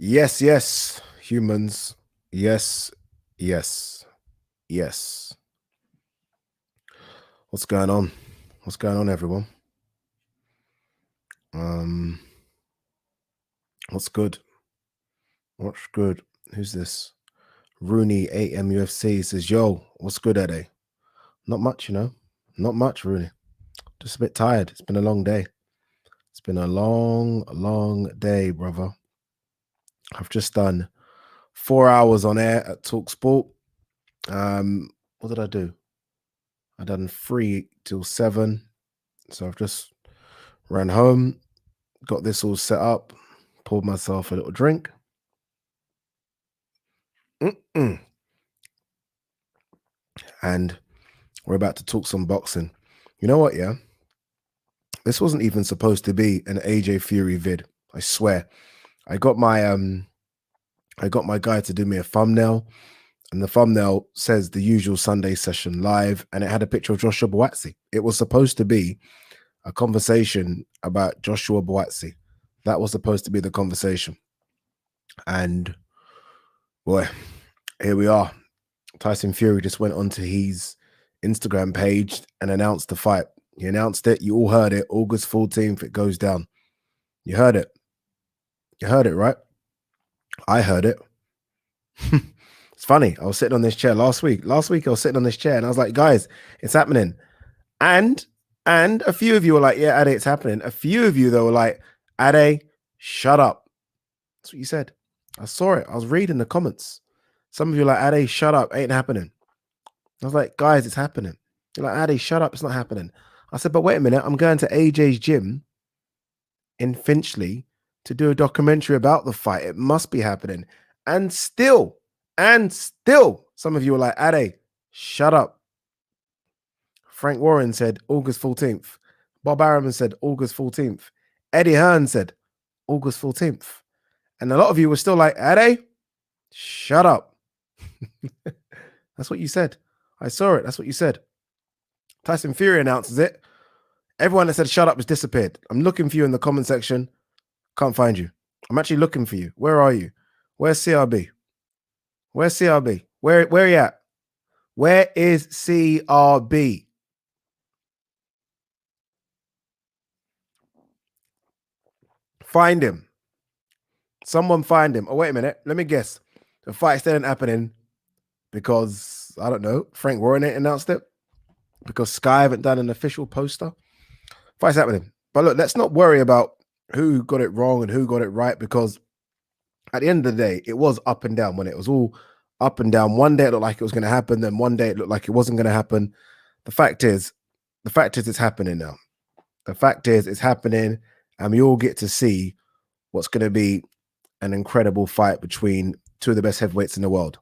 Yes, yes, humans. Yes, yes, yes. What's going on? What's going on, everyone? Um, what's good? What's good? Who's this? Rooney AMUFC says, "Yo, what's good, Eddie? Not much, Not much, Rooney. Just a bit tired. It's been a long day. It's been a long, long day, brother. I've just done 4 hours on air at TalkSport. What did I do? I done 3 till 7. So I've just ran home, got this all set up, poured myself a little drink. And we're about to talk some boxing. You know what, yeah? This wasn't even supposed to be an AJ Fury vid. I swear. I got my guy to do me a thumbnail, and the thumbnail says the usual Sunday session live, and it had a picture of Joshua Buatsi. It was supposed to be a conversation about Joshua Buatsi. That was supposed to be the conversation. And boy, here we are. Tyson Fury just went onto his Instagram page and announced the fight. He announced it. You all heard it. August 14th, it goes down. You heard it. You heard it, right? I heard it. It's funny. I was sitting on this chair last week. Last week, I was sitting on this chair and I was like, guys, it's happening. And a few of you were like, yeah, Ade, it's happening. A few of you, though, were like, Ade, shut up. That's what you said. I saw it. I was reading the comments. Some of you are like, Ade, shut up. Ain't happening. I was like, guys, it's happening. You're like, Ade, shut up. It's not happening. I said, but wait a minute. I'm going to AJ's gym in Finchley to do a documentary about the fight. It must be happening. And still, some of you were like, Ade, shut up. Frank Warren said August 14th. Bob Araman said August 14th. Eddie Hearn said August 14th. And a lot of you were still like, Ade, shut up. That's what you said. I saw it. That's what you said. Tyson Fury announces it. Everyone that said shut up has disappeared. I'm looking for you in the comment section. Can't find you. I'm actually looking for you. Where are you? Where's CRB? Where's CRB? Where are you at? Where is CRB? Find him. Someone find him. Oh, wait a minute. Let me guess. The fight still ain't happening because, I don't know, Frank Warren ain't announced it. Because Sky haven't done an official poster. Fight's happening. But look, let's not worry about who got it wrong and who got it right, because at the end of the day, it was up and down. When it was all up and down, one day it looked like it was going to happen, then one day it looked like it wasn't going to happen. The fact is it's happening now. The fact is it's happening, and we all get to see what's going to be an incredible fight between two of the best heavyweights in the world.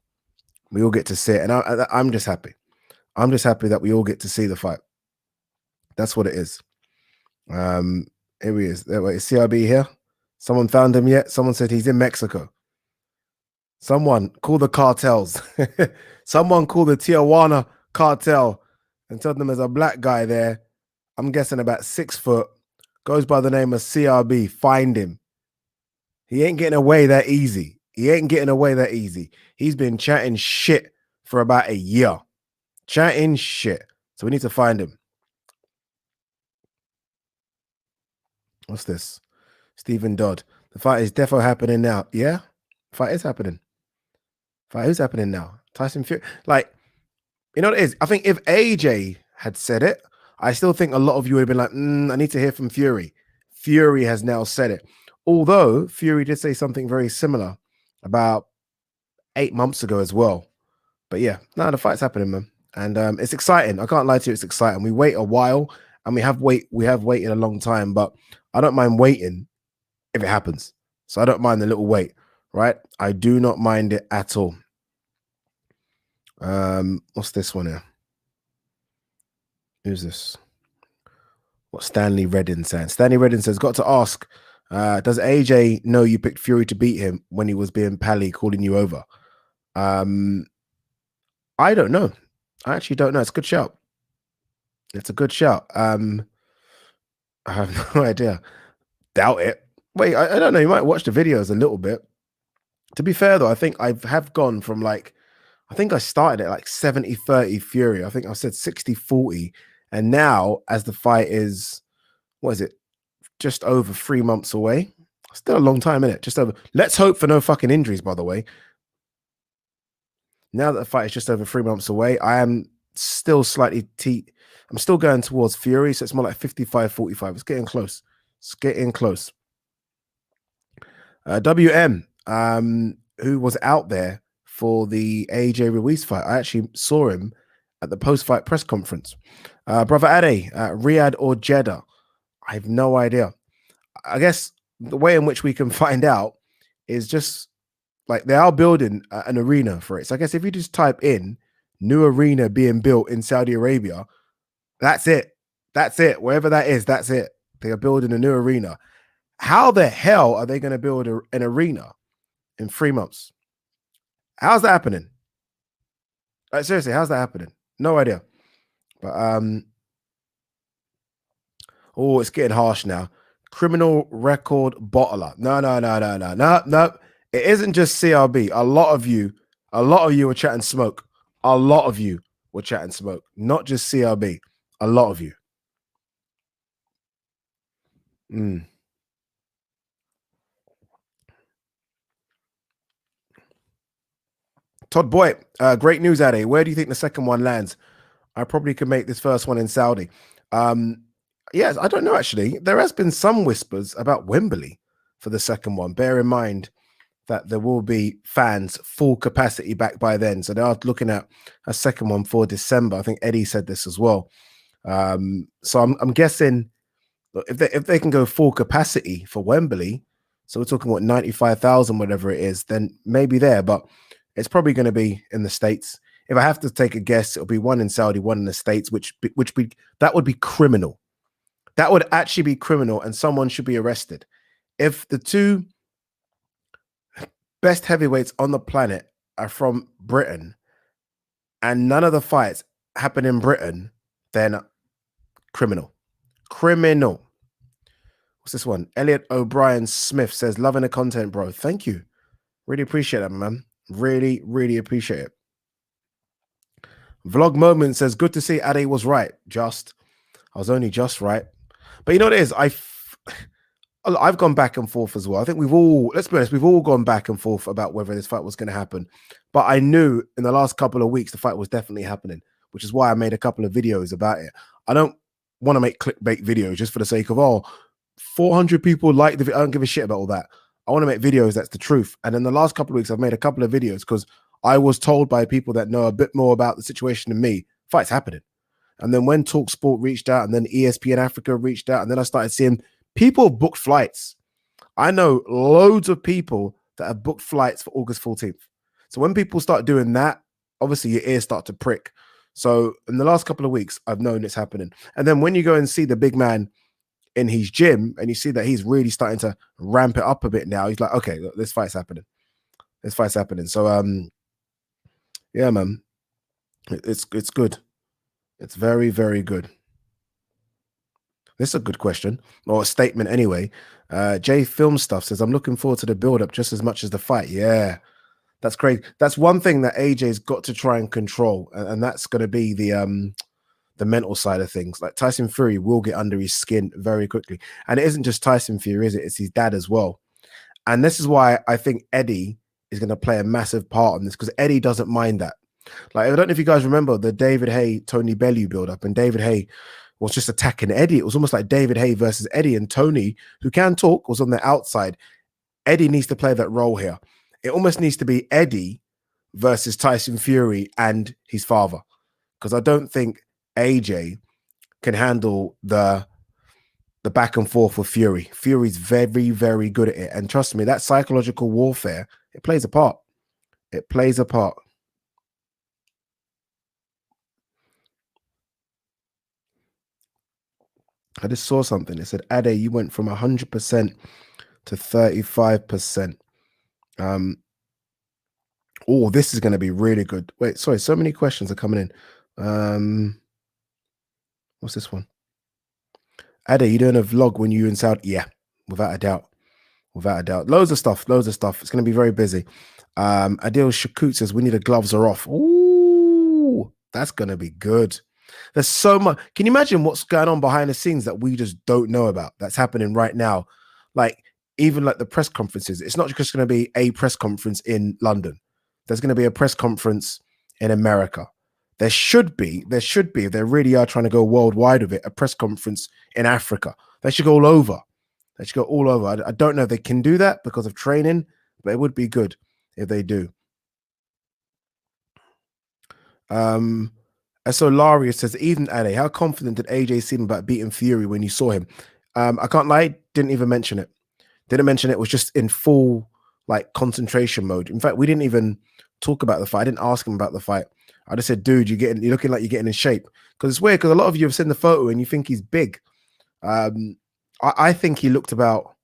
We all get to see it, and I'm just happy. I'm just happy that we all get to see the fight. That's what it is. Here he is. Wait, is CRB here? Someone found him yet? Someone said he's in Mexico. Someone call the cartels. Someone call the Tijuana cartel and tell them there's a black guy there. I'm guessing about 6 foot. Goes by the name of CRB. Find him. He ain't getting away that easy. He's been chatting shit for about a year. Chatting shit. So we need to find him. What's this? Stephen Dodd. The fight is defo happening now. Yeah? The fight is happening. Fight is happening now. Tyson Fury. Like, you know what it is? I think if AJ had said it, I still think a lot of you would have been like, I need to hear from Fury. Fury has now said it. Although Fury did say something very similar about 8 months ago as well. But yeah, no, the fight's happening, man. And it's exciting. I can't lie to you, it's exciting. We wait a while, and we have waited a long time, but I don't mind waiting if it happens. So I don't mind the little wait, right? I do not mind it at all. What's this one here? Who's this? What Stanley Redden saying? Stanley Redden says, got to ask, does AJ know you picked Fury to beat him when he was being pally calling you over? I don't know. I actually don't know. It's a good shout. It's a good shout. I have no idea. Doubt it. Wait, I don't know. You might watch the videos a little bit. To be fair though, I think I have gone from like, I think I started at like 70-30 Fury. I think I said 60-40. And now, as the fight is, what is it, just over 3 months away? Still a long time, isn't it? Just over. Let's hope for no fucking injuries, by the way. Now that the fight is just over 3 months away, I am still slightly I'm still going towards Fury, so it's more like 55-45. It's getting close. It's getting close. WM, who was out there for the AJ Ruiz fight. I actually saw him at the post-fight press conference. Brother Ade, Riyadh or Jeddah? I have no idea. I guess the way in which we can find out is just like they are building an arena for it. So I guess if you just type in new arena being built in Saudi Arabia, that's it. That's it. Wherever that is, that's it. They are building a new arena. How the hell are they going to build an arena in 3 months? How's that happening? Like, seriously, how's that happening? No idea. But oh, it's getting harsh now. Criminal record bottler. No. It isn't just CRB. A lot of you were chatting smoke. A lot of you were chatting smoke. Not just CRB. A lot of you. Todd Boy, great news, Ade. Where do you think the second one lands? I probably could make this first one in Saudi. Yes, I don't know, actually. There has been some whispers about Wembley for the second one. Bear in mind that there will be fans full capacity back by then. So they are looking at a second one for December. I think Eddie said this as well. So I'm guessing if they can go full capacity for Wembley, so we're talking what 95,000, whatever it is, then maybe there. But it's probably going to be in the States. If I have to take a guess, it'll be one in Saudi, one in the States, that would be criminal. That would actually be criminal, and someone should be arrested. If the two best heavyweights on the planet are from Britain and none of the fights happen in Britain, then criminal. Criminal. What's this one? Elliot O'Brien Smith says, loving the content, bro. Thank you. Really appreciate that, man. Really, really appreciate it. Vlog Moment says, good to see Ade was right. I was only just right. But you know what it is? I've gone back and forth as well. I think let's be honest, we've all gone back and forth about whether this fight was going to happen. But I knew in the last couple of weeks, the fight was definitely happening, which is why I made a couple of videos about it. I don't want to make clickbait videos just for the sake of, 400 people like the video. I don't give a shit about all that. I want to make videos that's the truth. And in the last couple of weeks, I've made a couple of videos because I was told by people that know a bit more about the situation than me, fight's happening. And then when TalkSport reached out, and then ESPN Africa reached out, and then I started seeing people booked flights. I know loads of people that have booked flights for August 14th. So when people start doing that, obviously your ears start to prick. So in the last couple of weeks, I've known it's happening. And then when you go and see the big man in his gym and you see that he's really starting to ramp it up a bit now, he's like, okay, look, this fight's happening. This fight's happening. So yeah, man, it's good. It's very, very good. This is a good question, or a statement anyway. Jay Film Stuff says, I'm looking forward to the build-up just as much as the fight. Yeah, that's great. That's one thing that AJ's got to try and control, and that's going to be the mental side of things. Like Tyson Fury will get under his skin very quickly. And it isn't just Tyson Fury, is it? It's his dad as well. And this is why I think Eddie is going to play a massive part in this, because Eddie doesn't mind that. Like, I don't know if you guys remember the David Haye, Tony Bellew build-up, and David Haye was just attacking Eddie. It was almost like David Haye versus Eddie, and Tony, who can talk, was on the outside. Eddie needs to play that role here. It almost needs to be Eddie versus Tyson Fury and his father, because I don't think AJ can handle the back and forth with Fury. Fury's very, very good at it. And trust me, that psychological warfare, it plays a part. It plays a part. I just saw something. It said, Ade, you went from 100% to 35%. Oh, this is going to be really good. Wait, sorry, so many questions are coming in. What's this one? Ade, you doing a vlog when you in Saudi? Yeah, without a doubt. without a doubt. Loads of stuff, loads of stuff. It's going to be very busy. Adil Shakut says we need a gloves are off. Ooh, that's going to be good. There's so much. Can you imagine what's going on behind the scenes that we just don't know about? That's happening right now. Like even like the press conferences. It's not just going to be a press conference in London. There's going to be a press conference in America. There should be, if they really are trying to go worldwide with it, a press conference in Africa. They should go all over. They should go all over. I don't know if they can do that because of training, but it would be good if they do. Solarius says, even Ale, how confident did AJ seem about beating Fury when you saw him? I can't lie, didn't even mention it. Didn't mention it, was just in full like concentration mode. In fact, we didn't even talk about the fight. I didn't ask him about the fight. I just said, dude, you're looking like you're getting in shape. Because it's weird, because a lot of you have seen the photo and you think he's big. I think he looked about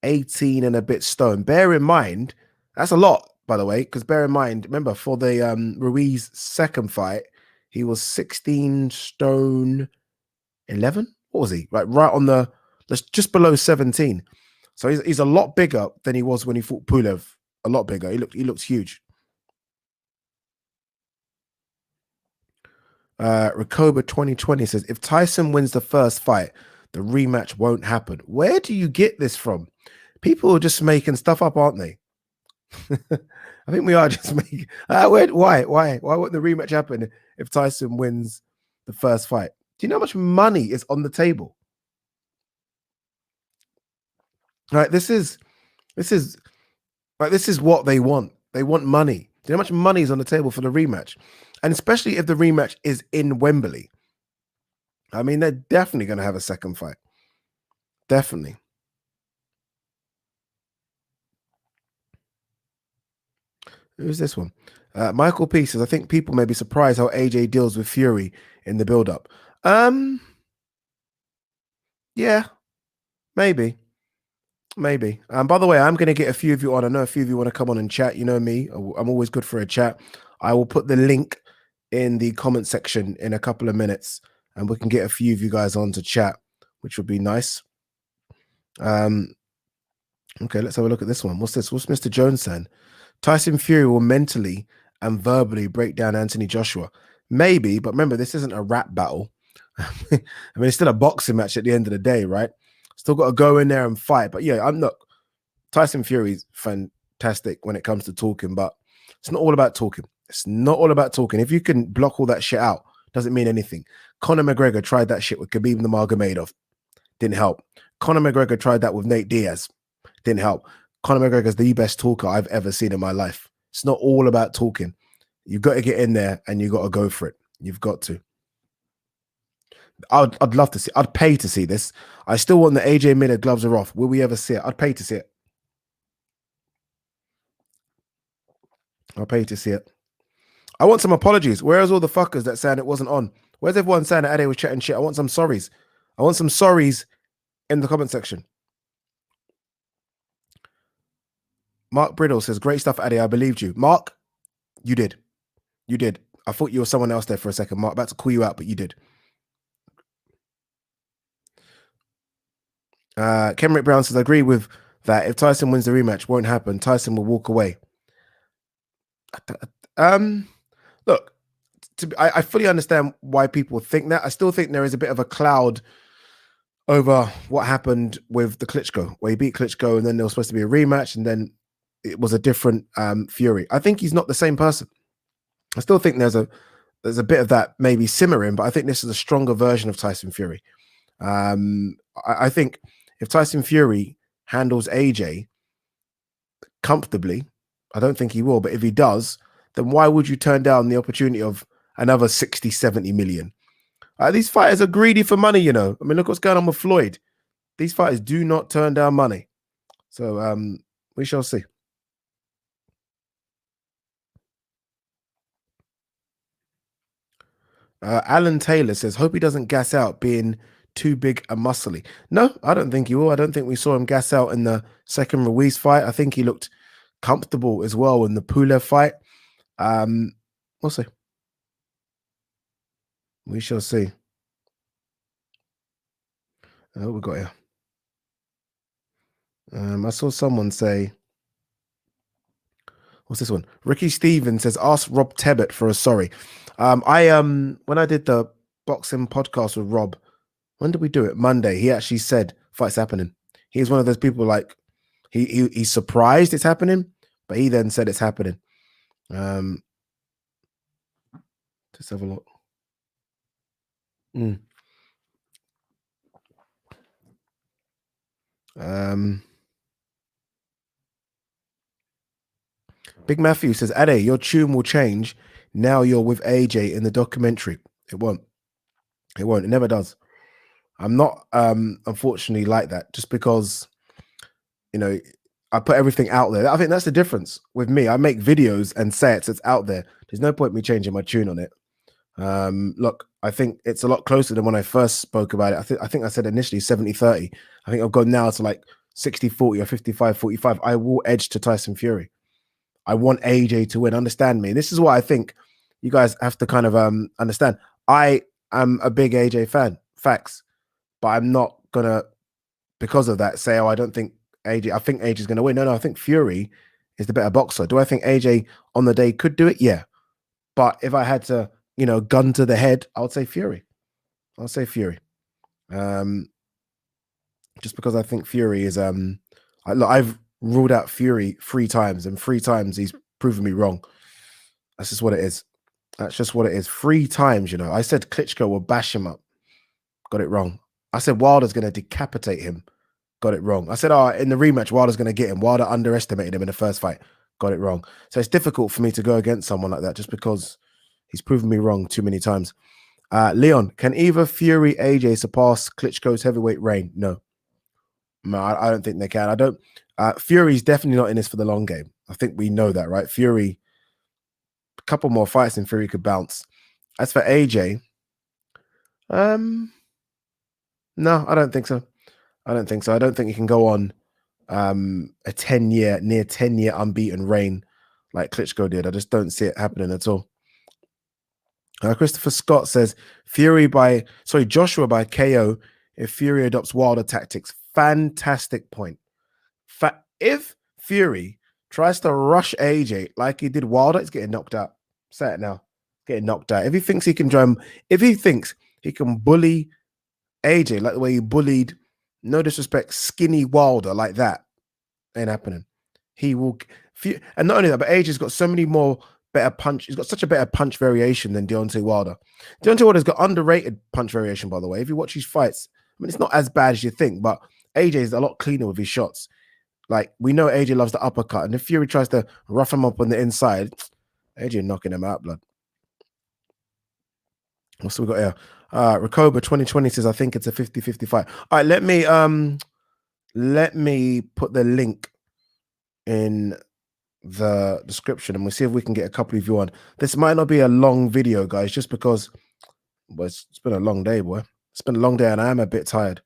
18 and a bit stone. Bear in mind, that's a lot, by the way, because bear in mind, remember, for the Ruiz second fight, he was 16 stone 11. What was he? Right on the, just below 17. So he's a lot bigger than he was when he fought Pulev. A lot bigger. He looks huge. Rakoba 2020 says, if Tyson wins the first fight, the rematch won't happen. Where do you get this from? People are just making stuff up, aren't they? I think we are just making. Why won't the rematch happen if Tyson wins the first fight? Do you know how much money is on the table? Right, this is what they want. They want money. Do you know how much money is on the table for the rematch? And especially if the rematch is in Wembley. I mean, they're definitely going to have a second fight. Definitely. Who's this one? Michael P says, I think people may be surprised how AJ deals with Fury in the build-up. Yeah, maybe. Maybe. By the way, I'm going to get a few of you on. I know a few of you want to come on and chat. You know me. I'm always good for a chat. I will put the link in the comment section in a couple of minutes, and we can get a few of you guys on to chat, which would be nice. Okay, let's have a look at this one. What's this? What's Mr. Jones saying? Tyson Fury will mentally and verbally break down Anthony Joshua. Maybe, but remember, this isn't a rap battle. I mean, it's still a boxing match at the end of the day, right? Still got to go in there and fight. But yeah, I'm not. Tyson Fury's fantastic when it comes to talking, but it's not all about talking. It's not all about talking. If you can block all that shit out, doesn't mean anything. Conor McGregor tried that shit with Khabib Nurmagomedov. Didn't help. Conor McGregor tried that with Nate Diaz. Didn't help. Conor McGregor's the best talker I've ever seen in my life. It's not all about talking. You've got to get in there and you've got to go for it. You've got to. I'd love to see. I'd pay to see this. I still want the AJ Miller gloves are off. Will we ever see it? I'd pay to see it. I'll pay to see it. I want some apologies. Where's all the fuckers that saying it wasn't on? Where's everyone saying that Ade was chatting shit? I want some sorries. I want some sorries in the comment section. Mark Bridle says, great stuff, Ade. I believed you. Mark, you did. You did. I thought you were someone else there for a second, Mark. About to call you out, but you did. Kenrick Brown says, I agree with that. If Tyson wins the rematch, won't happen. Tyson will walk away. Look, I fully understand why people think that. I still think there is a bit of a cloud over what happened with the Klitschko, where he beat Klitschko, and then there was supposed to be a rematch, and then it was a different Fury. I think he's not the same person. I still think there's a bit of that maybe simmering, but I think this is a stronger version of Tyson Fury. I think if Tyson Fury handles AJ comfortably, I don't think he will, but if he does, then why would you turn down the opportunity of another 60, 70 million? These fighters are greedy for money, you know. I mean, look what's going on with Floyd. These fighters do not turn down money. So we shall see. Alan Taylor says, hope he doesn't gas out being too big and muscly. No, I don't think he will. I don't think we saw him gas out in the second Ruiz fight. I think he looked comfortable as well in the Pulev fight. We'll see. We shall see. What we got here? I saw someone say, what's this one? Ricky Stevens says, ask Rob Tebbett for a sorry. I when I did the boxing podcast with Rob, when did we do it? Monday. He actually said fight's happening. He's one of those people like he's surprised it's happening, but he then said it's happening. Let's have a look. Mm. Big Matthew says, Ade, your tune will change. Now you're with AJ in the documentary. It won't. It won't. It never does. I'm not unfortunately like that, just because, you know, I put everything out there. I think that's the difference with me. I make videos and sets. It's out there. There's no point me changing my tune on it. Look, I think it's a lot closer than when I first spoke about it. I think I said initially 70-30. I think I've gone now to like 60-40 or 55-45. I will edge to Tyson Fury. I want AJ to win. Understand me. This is what I think you guys have to kind of understand. I am a big AJ fan, facts, but I'm not gonna, because of that, say, oh, I don't think AJ. I think AJ is gonna win. No, I think Fury is the better boxer. Do I think AJ on the day could do it? Yeah, but if I had to, gun to the head, I would say Fury. I'll say Fury. Just because I think Fury is I've ruled out Fury 3 times, and 3 times he's proven me wrong. That's just what it is. That's just what it is. 3 times, I said Klitschko will bash him up. Got it wrong. I said Wilder's going to decapitate him. Got it wrong. I said, in the rematch, Wilder's going to get him. Wilder underestimated him in the first fight. Got it wrong. So it's difficult for me to go against someone like that just because he's proven me wrong too many times. Leon, can either Fury, AJ surpass Klitschko's heavyweight reign? No. No, I don't think they can. I don't. Fury's definitely not in this for the long game. I think we know that, right? Fury, a couple more fights and Fury could bounce. As for AJ, no, I don't think so. I don't think so. I don't think he can go on a near 10-year unbeaten reign like Klitschko did. I just don't see it happening at all. Christopher Scott says Joshua by KO if Fury adopts Wilder tactics. Fantastic point. If Fury tries to rush AJ like he did Wilder, it's getting knocked out. Say it now. Getting knocked out. If he thinks he can bully AJ like the way he bullied, no disrespect, skinny Wilder like that, ain't happening. He will, and not only that, but AJ's got so many more better punch. He's got such a better punch variation than Deontay Wilder. Deontay Wilder's got underrated punch variation, by the way. If you watch his fights, I mean, it's not as bad as you think, but AJ is a lot cleaner with his shots. Like, we know AJ loves the uppercut, and if Fury tries to rough him up on the inside, AJ knocking him out, blood. What's we got here? Rakoba 2020 says, I think it's a 50-50 fight. All right, let me put the link in the description, and we'll see if we can get a couple of you on. This might not be a long video, guys, just because it's been a long day, boy. It's been a long day, and I am a bit tired.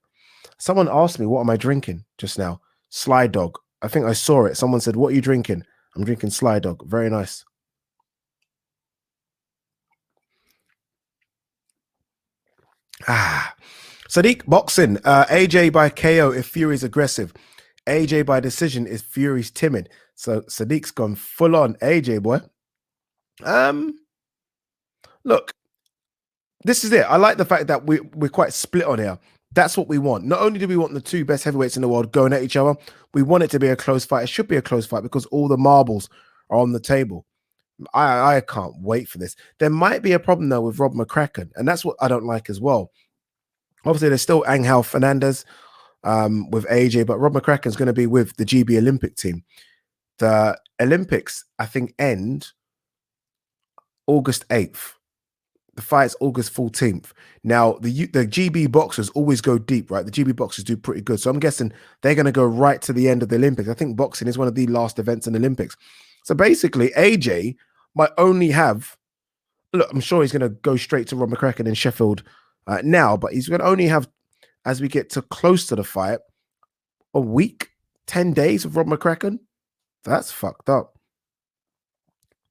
Someone asked me, what am I drinking just now? Sly Dog. I think I saw it. Someone said, what are you drinking? I'm drinking Sly Dog. Very nice. Sadiq boxing. AJ by KO if Fury's aggressive. AJ by decision if Fury's timid. So Sadiq's gone full on AJ, boy. Look, this is it. I like the fact that we're quite split on here. That's what we want. Not only do we want the two best heavyweights in the world going at each other, we want it to be a close fight. It should be a close fight because all the marbles are on the table. I can't wait for this. There might be a problem though with Rob McCracken, and that's what I don't like as well. Obviously, there's still Angel Fernandez with AJ, but Rob McCracken's going to be with the GB Olympic team. The Olympics, I think, end August 8th. The fight's August 14th. Now, the GB boxers always go deep, right? The GB boxers do pretty good. So I'm guessing they're going to go right to the end of the Olympics. I think boxing is one of the last events in the Olympics. So basically, AJ might only have, look, I'm sure he's going to go straight to Rob McCracken in Sheffield now, but he's going to only have, as we get to close to the fight, a week, 10 days of Rob McCracken. That's fucked up.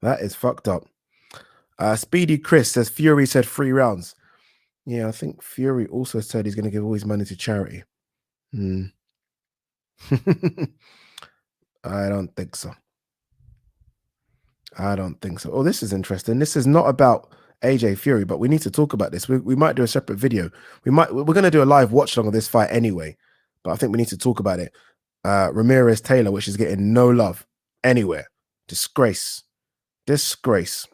That is fucked up. Speedy Chris says Fury said 3 rounds. Yeah, I think Fury also said he's going to give all his money to charity. I don't think so. I don't think so. Oh, this is interesting. This is not about AJ Fury, but we need to talk about this. We might do a separate video. We're going to do a live watch along of this fight anyway, but I think we need to talk about it. Ramirez Taylor, which is getting no love anywhere. Disgrace. Disgrace.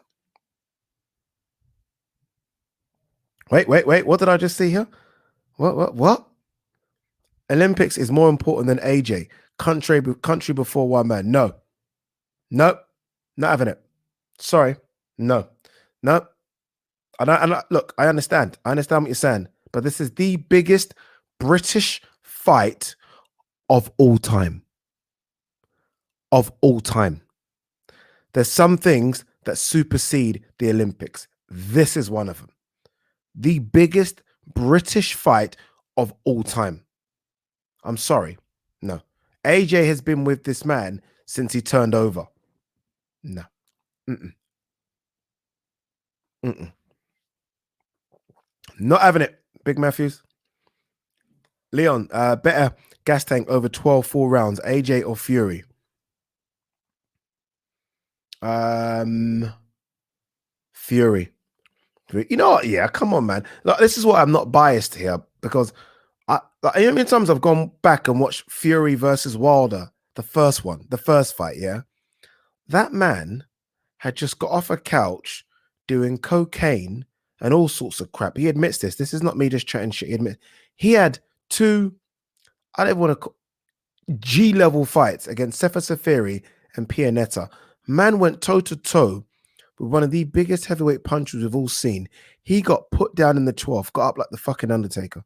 Wait. What did I just see here? What? Olympics is more important than AJ. Country before one man. No. Nope. Not having it. Sorry. No. No. Look, I understand. I understand what you're saying, but this is the biggest British fight of all time. Of all time. There's some things that supersede the Olympics. This is one of them. The biggest British fight of all time. I'm sorry. No. AJ has been with this man since he turned over. No. Mm-mm. Mm-mm. Not having it, Big Matthews. Leon, better gas tank over 12 full rounds, AJ or Fury? Fury. You know what? Yeah, come on, man. Like, this is why I'm not biased here, because how many times I've gone back and watched Fury versus Wilder, the first fight, yeah? That man had just got off a couch doing cocaine and all sorts of crap. He admits this. This is not me just chatting shit. He had two, I don't want to call G-level fights against Sefa Safiri and Pianetta. Man went toe-to-toe with one of the biggest heavyweight punchers we've all seen. He got put down in the 12th, got up like the fucking Undertaker.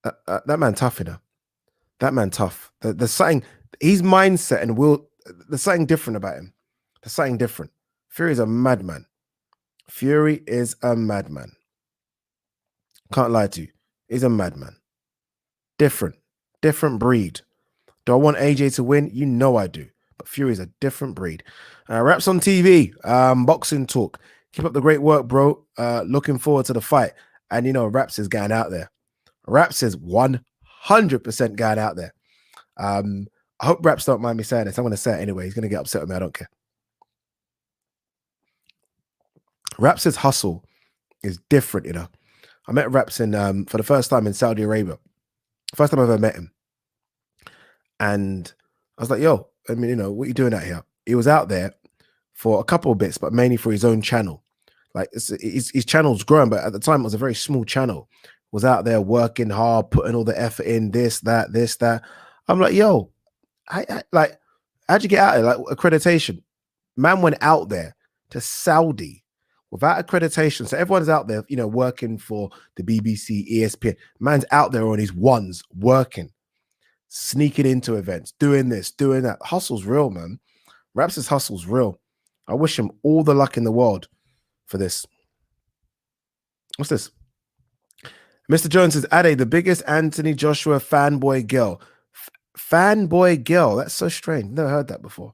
That man tough, you know. That man tough. There's something, his mindset and will, there's something different about him. There's something different. Fury is a madman. Fury is a madman. Can't lie to you. He's a madman. Different breed. Do I want AJ to win? You know I do. But Fury is a different breed. Raps on TV. Boxing talk. Keep up the great work, bro. Looking forward to the fight. And you know, Raps is going out there. Raps is 100% going out there. I hope Raps don't mind me saying this. I'm going to say it anyway. He's going to get upset with me. I don't care. Raps' hustle is different, you know. I met Raps in for the first time in Saudi Arabia. First time I ever met him. And I was like, yo, I mean, you know, what are you doing out here? He was out there for a couple of bits, but mainly for his own channel. Like his channel's growing, but at the time it was a very small channel. Was out there working hard, putting all the effort in, this, that. I'm like, yo, like, how'd you get out of it? Like accreditation. Man went out there to Saudi without accreditation. So everyone's out there, you know, working for the BBC, ESPN. Man's out there on his ones, working, sneaking into events, doing this, doing that. Hustle's real, man. Raps' hustle's real. I wish him all the luck in the world for this. What's this? Mr. Jones says, Ade, the biggest Anthony Joshua fanboy girl. Fanboy girl. That's so strange. Never heard that before.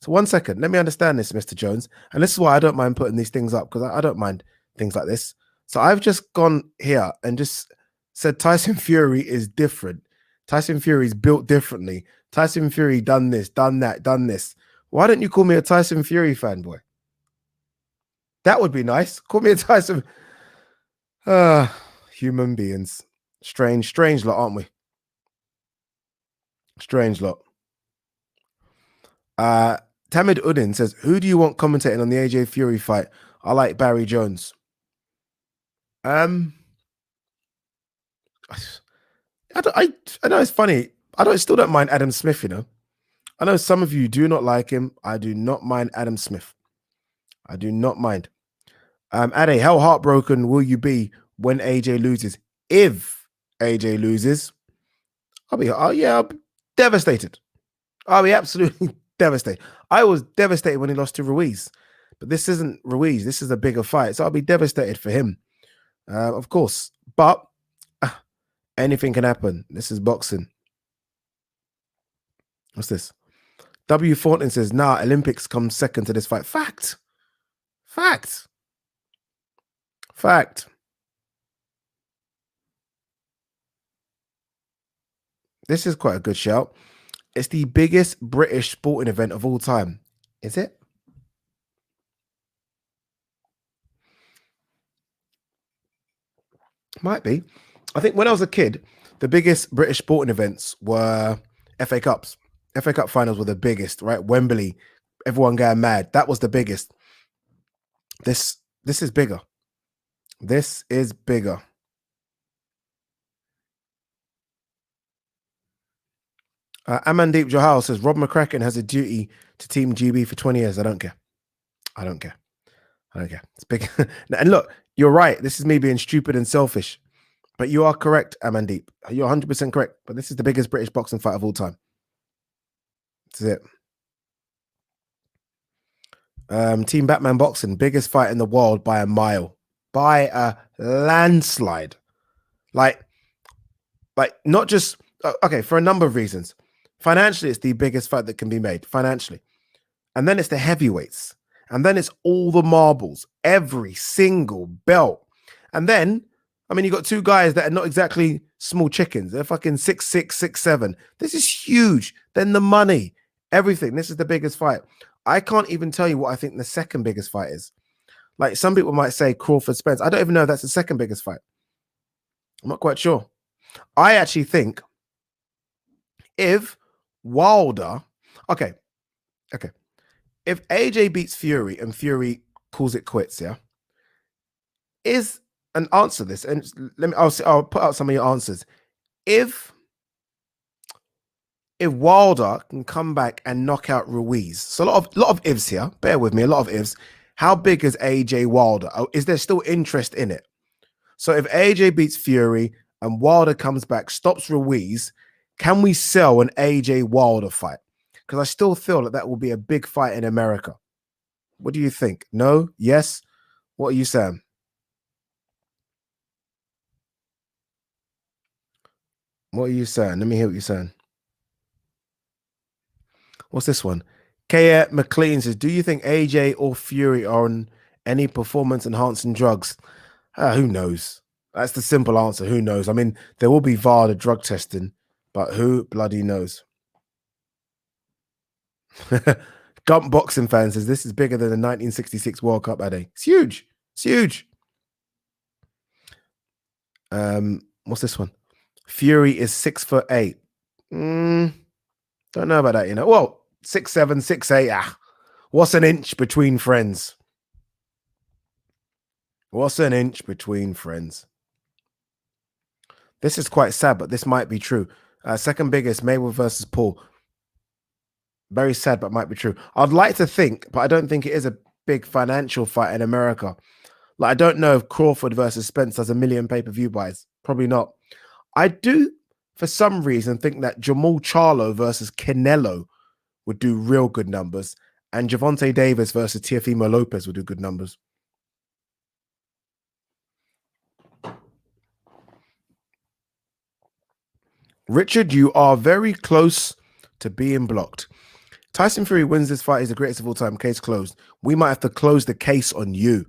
So 1 second. Let me understand this, Mr. Jones. And this is why I don't mind putting these things up, because I don't mind things like this. So I've just gone here and just said Tyson Fury is different. Tyson Fury is built differently. Tyson Fury done this, done that, done this. Why don't you call me a Tyson Fury fanboy? That would be nice. Call me a Tyson. Human beings. Strange lot, aren't we? Strange lot. Tamid Udin says, who do you want commentating on the AJ Fury fight? I like Barry Jones. I know it's funny. Still don't mind Adam Smith, you know. I know some of you do not like him. I do not mind Adam Smith. I do not mind. Ade, how heartbroken will you be when AJ loses? If AJ loses, I'll be devastated. I'll be absolutely devastated. I was devastated when he lost to Ruiz, but this isn't Ruiz. This is a bigger fight, so I'll be devastated for him, of course. But anything can happen. This is boxing. What's this? W. Thornton says, nah, Olympics comes second to this fight. Fact. This is quite a good shout. It's the biggest British sporting event of all time. Is it? Might be. I think when I was a kid, the biggest British sporting events were FA Cups. FA Cup finals were the biggest, right? Wembley, everyone going mad. That was the biggest. This is bigger. This is bigger. Amandeep Johal says Rob McCracken has a duty to Team GB for 20 years. I don't care. I don't care. I don't care. It's big. And look, you're right. This is me being stupid and selfish. But you are correct, Amandeep. You're 100% correct. But this is the biggest British boxing fight of all time. This is it. Team Batman Boxing, biggest fight in the world by a mile. By a landslide. Like not just okay, for a number of reasons. Financially, it's the biggest fight that can be made. Financially. And then it's the heavyweights. And then it's all the marbles, every single belt. And then, I mean, you got two guys that are not exactly small chickens. They're fucking 6'6", 6'7". This is huge. Then the money, everything. This is the biggest fight. I can't even tell you what I think the second biggest fight is. Like some people might say Crawford Spence. I don't even know if that's the second biggest fight. I'm not quite sure. I actually think if Wilder, okay. If AJ beats Fury and Fury calls it quits, yeah, is an answer this, and let me. I'll put out some of your answers. If Wilder can come back and knock out Ruiz, so a lot of ifs here. Bear with me, a lot of ifs. How big is AJ Wilder? Is there still interest in it? So if AJ beats Fury and Wilder comes back, stops Ruiz, can we sell an AJ Wilder fight? Because I still feel that will be a big fight in America. What do you think? No? Yes? What are you saying? What are you saying? Let me hear what you're saying. What's this one? Kaya McLean says, do you think AJ or Fury are on any performance enhancing drugs? Who knows? That's the simple answer. Who knows? I mean, there will be VAR drug testing, but who bloody knows? Gump Boxing fan says this is bigger than the 1966 World Cup, Ade. It's huge. It's huge. What's this one? Fury is 6'8". Don't know about that, you know. Well, 6'7", 6'8". What's an inch between friends? What's an inch between friends? This is quite sad, but this might be true. Second biggest, Mayweather versus Paul. Very sad, but might be true. I'd like to think, but I don't think it is a big financial fight in America. Like, I don't know if Crawford versus Spence has 1 million pay-per-view buys. Probably not. I do, for some reason, think that Jamal Charlo versus Canelo would do real good numbers, and Javante Davis versus Teofimo Lopez would do good numbers. Richard, you are very close to being blocked. Tyson Fury wins this fight. He's the greatest of all time. Case closed. We might have to close the case on you.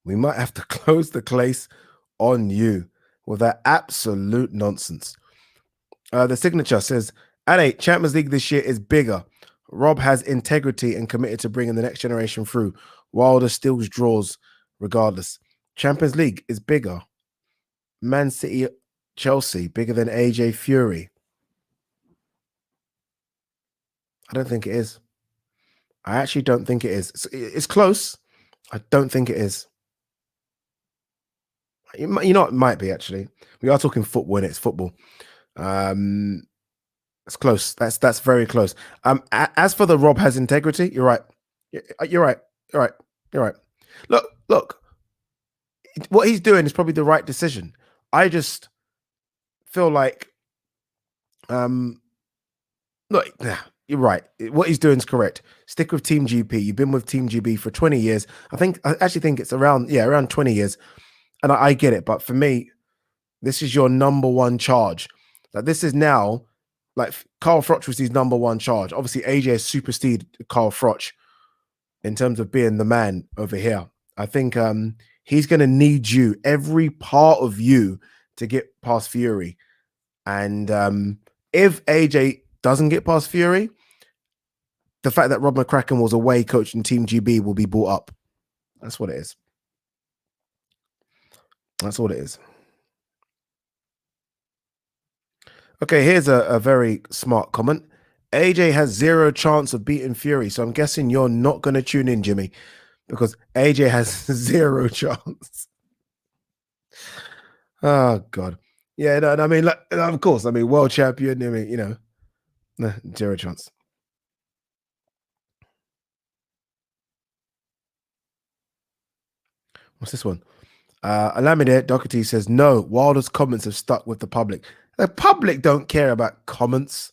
We might have to close the case on you with that absolute nonsense. The signature says, at 8, Champions League this year is bigger. Rob has integrity and committed to bringing the next generation through. Wilder steals draws regardless. Champions League is bigger. Man City, Chelsea, bigger than AJ Fury. I don't think it is. I actually don't think it is. It's close. I don't think it is. You know, it might be actually. We are talking football, and it's football. It's close. That's very close. As for the Rob has integrity, you're right. You're right. You're right. You're right. Look. What he's doing is probably the right decision. I just feel like, look, you're right. What he's doing is correct. Stick with Team GP. You've been with Team GB for 20 years. I actually think it's around 20 years. And I get it. But for me, this is your number one charge. Like, this is now, like, Carl Froch was his number one charge. Obviously, AJ has superseded Carl Froch in terms of being the man over here. I think he's going to need you, every part of you, to get past Fury. And if AJ doesn't get past Fury, the fact that Rob McCracken was away coaching Team GB will be brought up. That's what it is. That's all it is. Okay, here's a very smart comment. AJ has 0 chance of beating Fury, so I'm guessing you're not going to tune in, Jimmy, because AJ has 0 chance. Oh God, yeah. No, I mean, like, of course, I mean, world champion. I mean, you know, 0 chance. What's this one? Alameda Doherty says, no, Wilder's comments have stuck with the public. The public don't care about comments.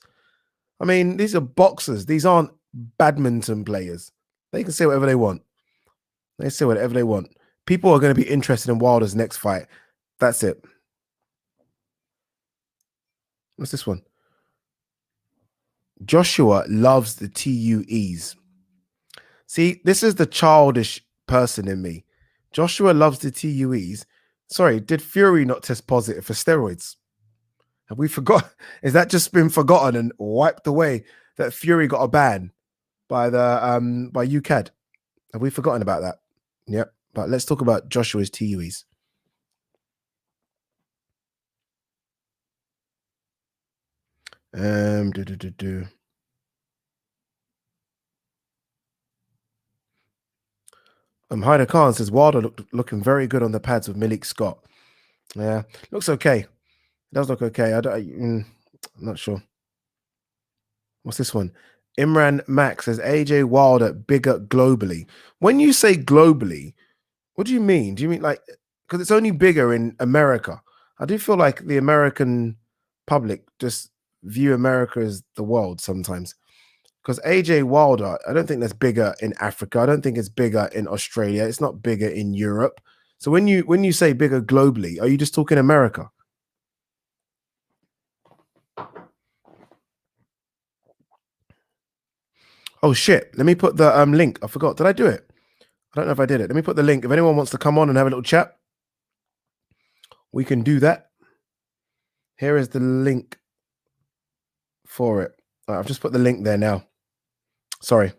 I mean, these are boxers. These aren't badminton players. They can say whatever they want. They say whatever they want. People are going to be interested in Wilder's next fight. That's it. What's this one? Joshua loves the TUEs. See, this is the childish person in me. Joshua loves the TUEs. Sorry, did Fury not test positive for steroids? Have we forgot? Is that just been forgotten and wiped away that Fury got a ban by the by UCAD? Have we forgotten about that? Yep. But let's talk about Joshua's TUEs. Hyder Khan says Wilder looking very good on the pads with Malik Scott. Yeah, looks okay. It does look okay. I'm not sure. What's this one? Imran Max says AJ Wilder bigger globally. When you say globally, what do you mean? Do you mean like because it's only bigger in America? I do feel like the American public just view America as the world sometimes. Because AJ Wilder, I don't think that's bigger in Africa. I don't think it's bigger in Australia. It's not bigger in Europe. So when you say bigger globally, are you just talking America? Oh shit! Let me put the link. I forgot. Did I do it? I don't know if I did it. Let me put the link. If anyone wants to come on and have a little chat, we can do that. Here is the link for it. I've just put the link there now. Sorry.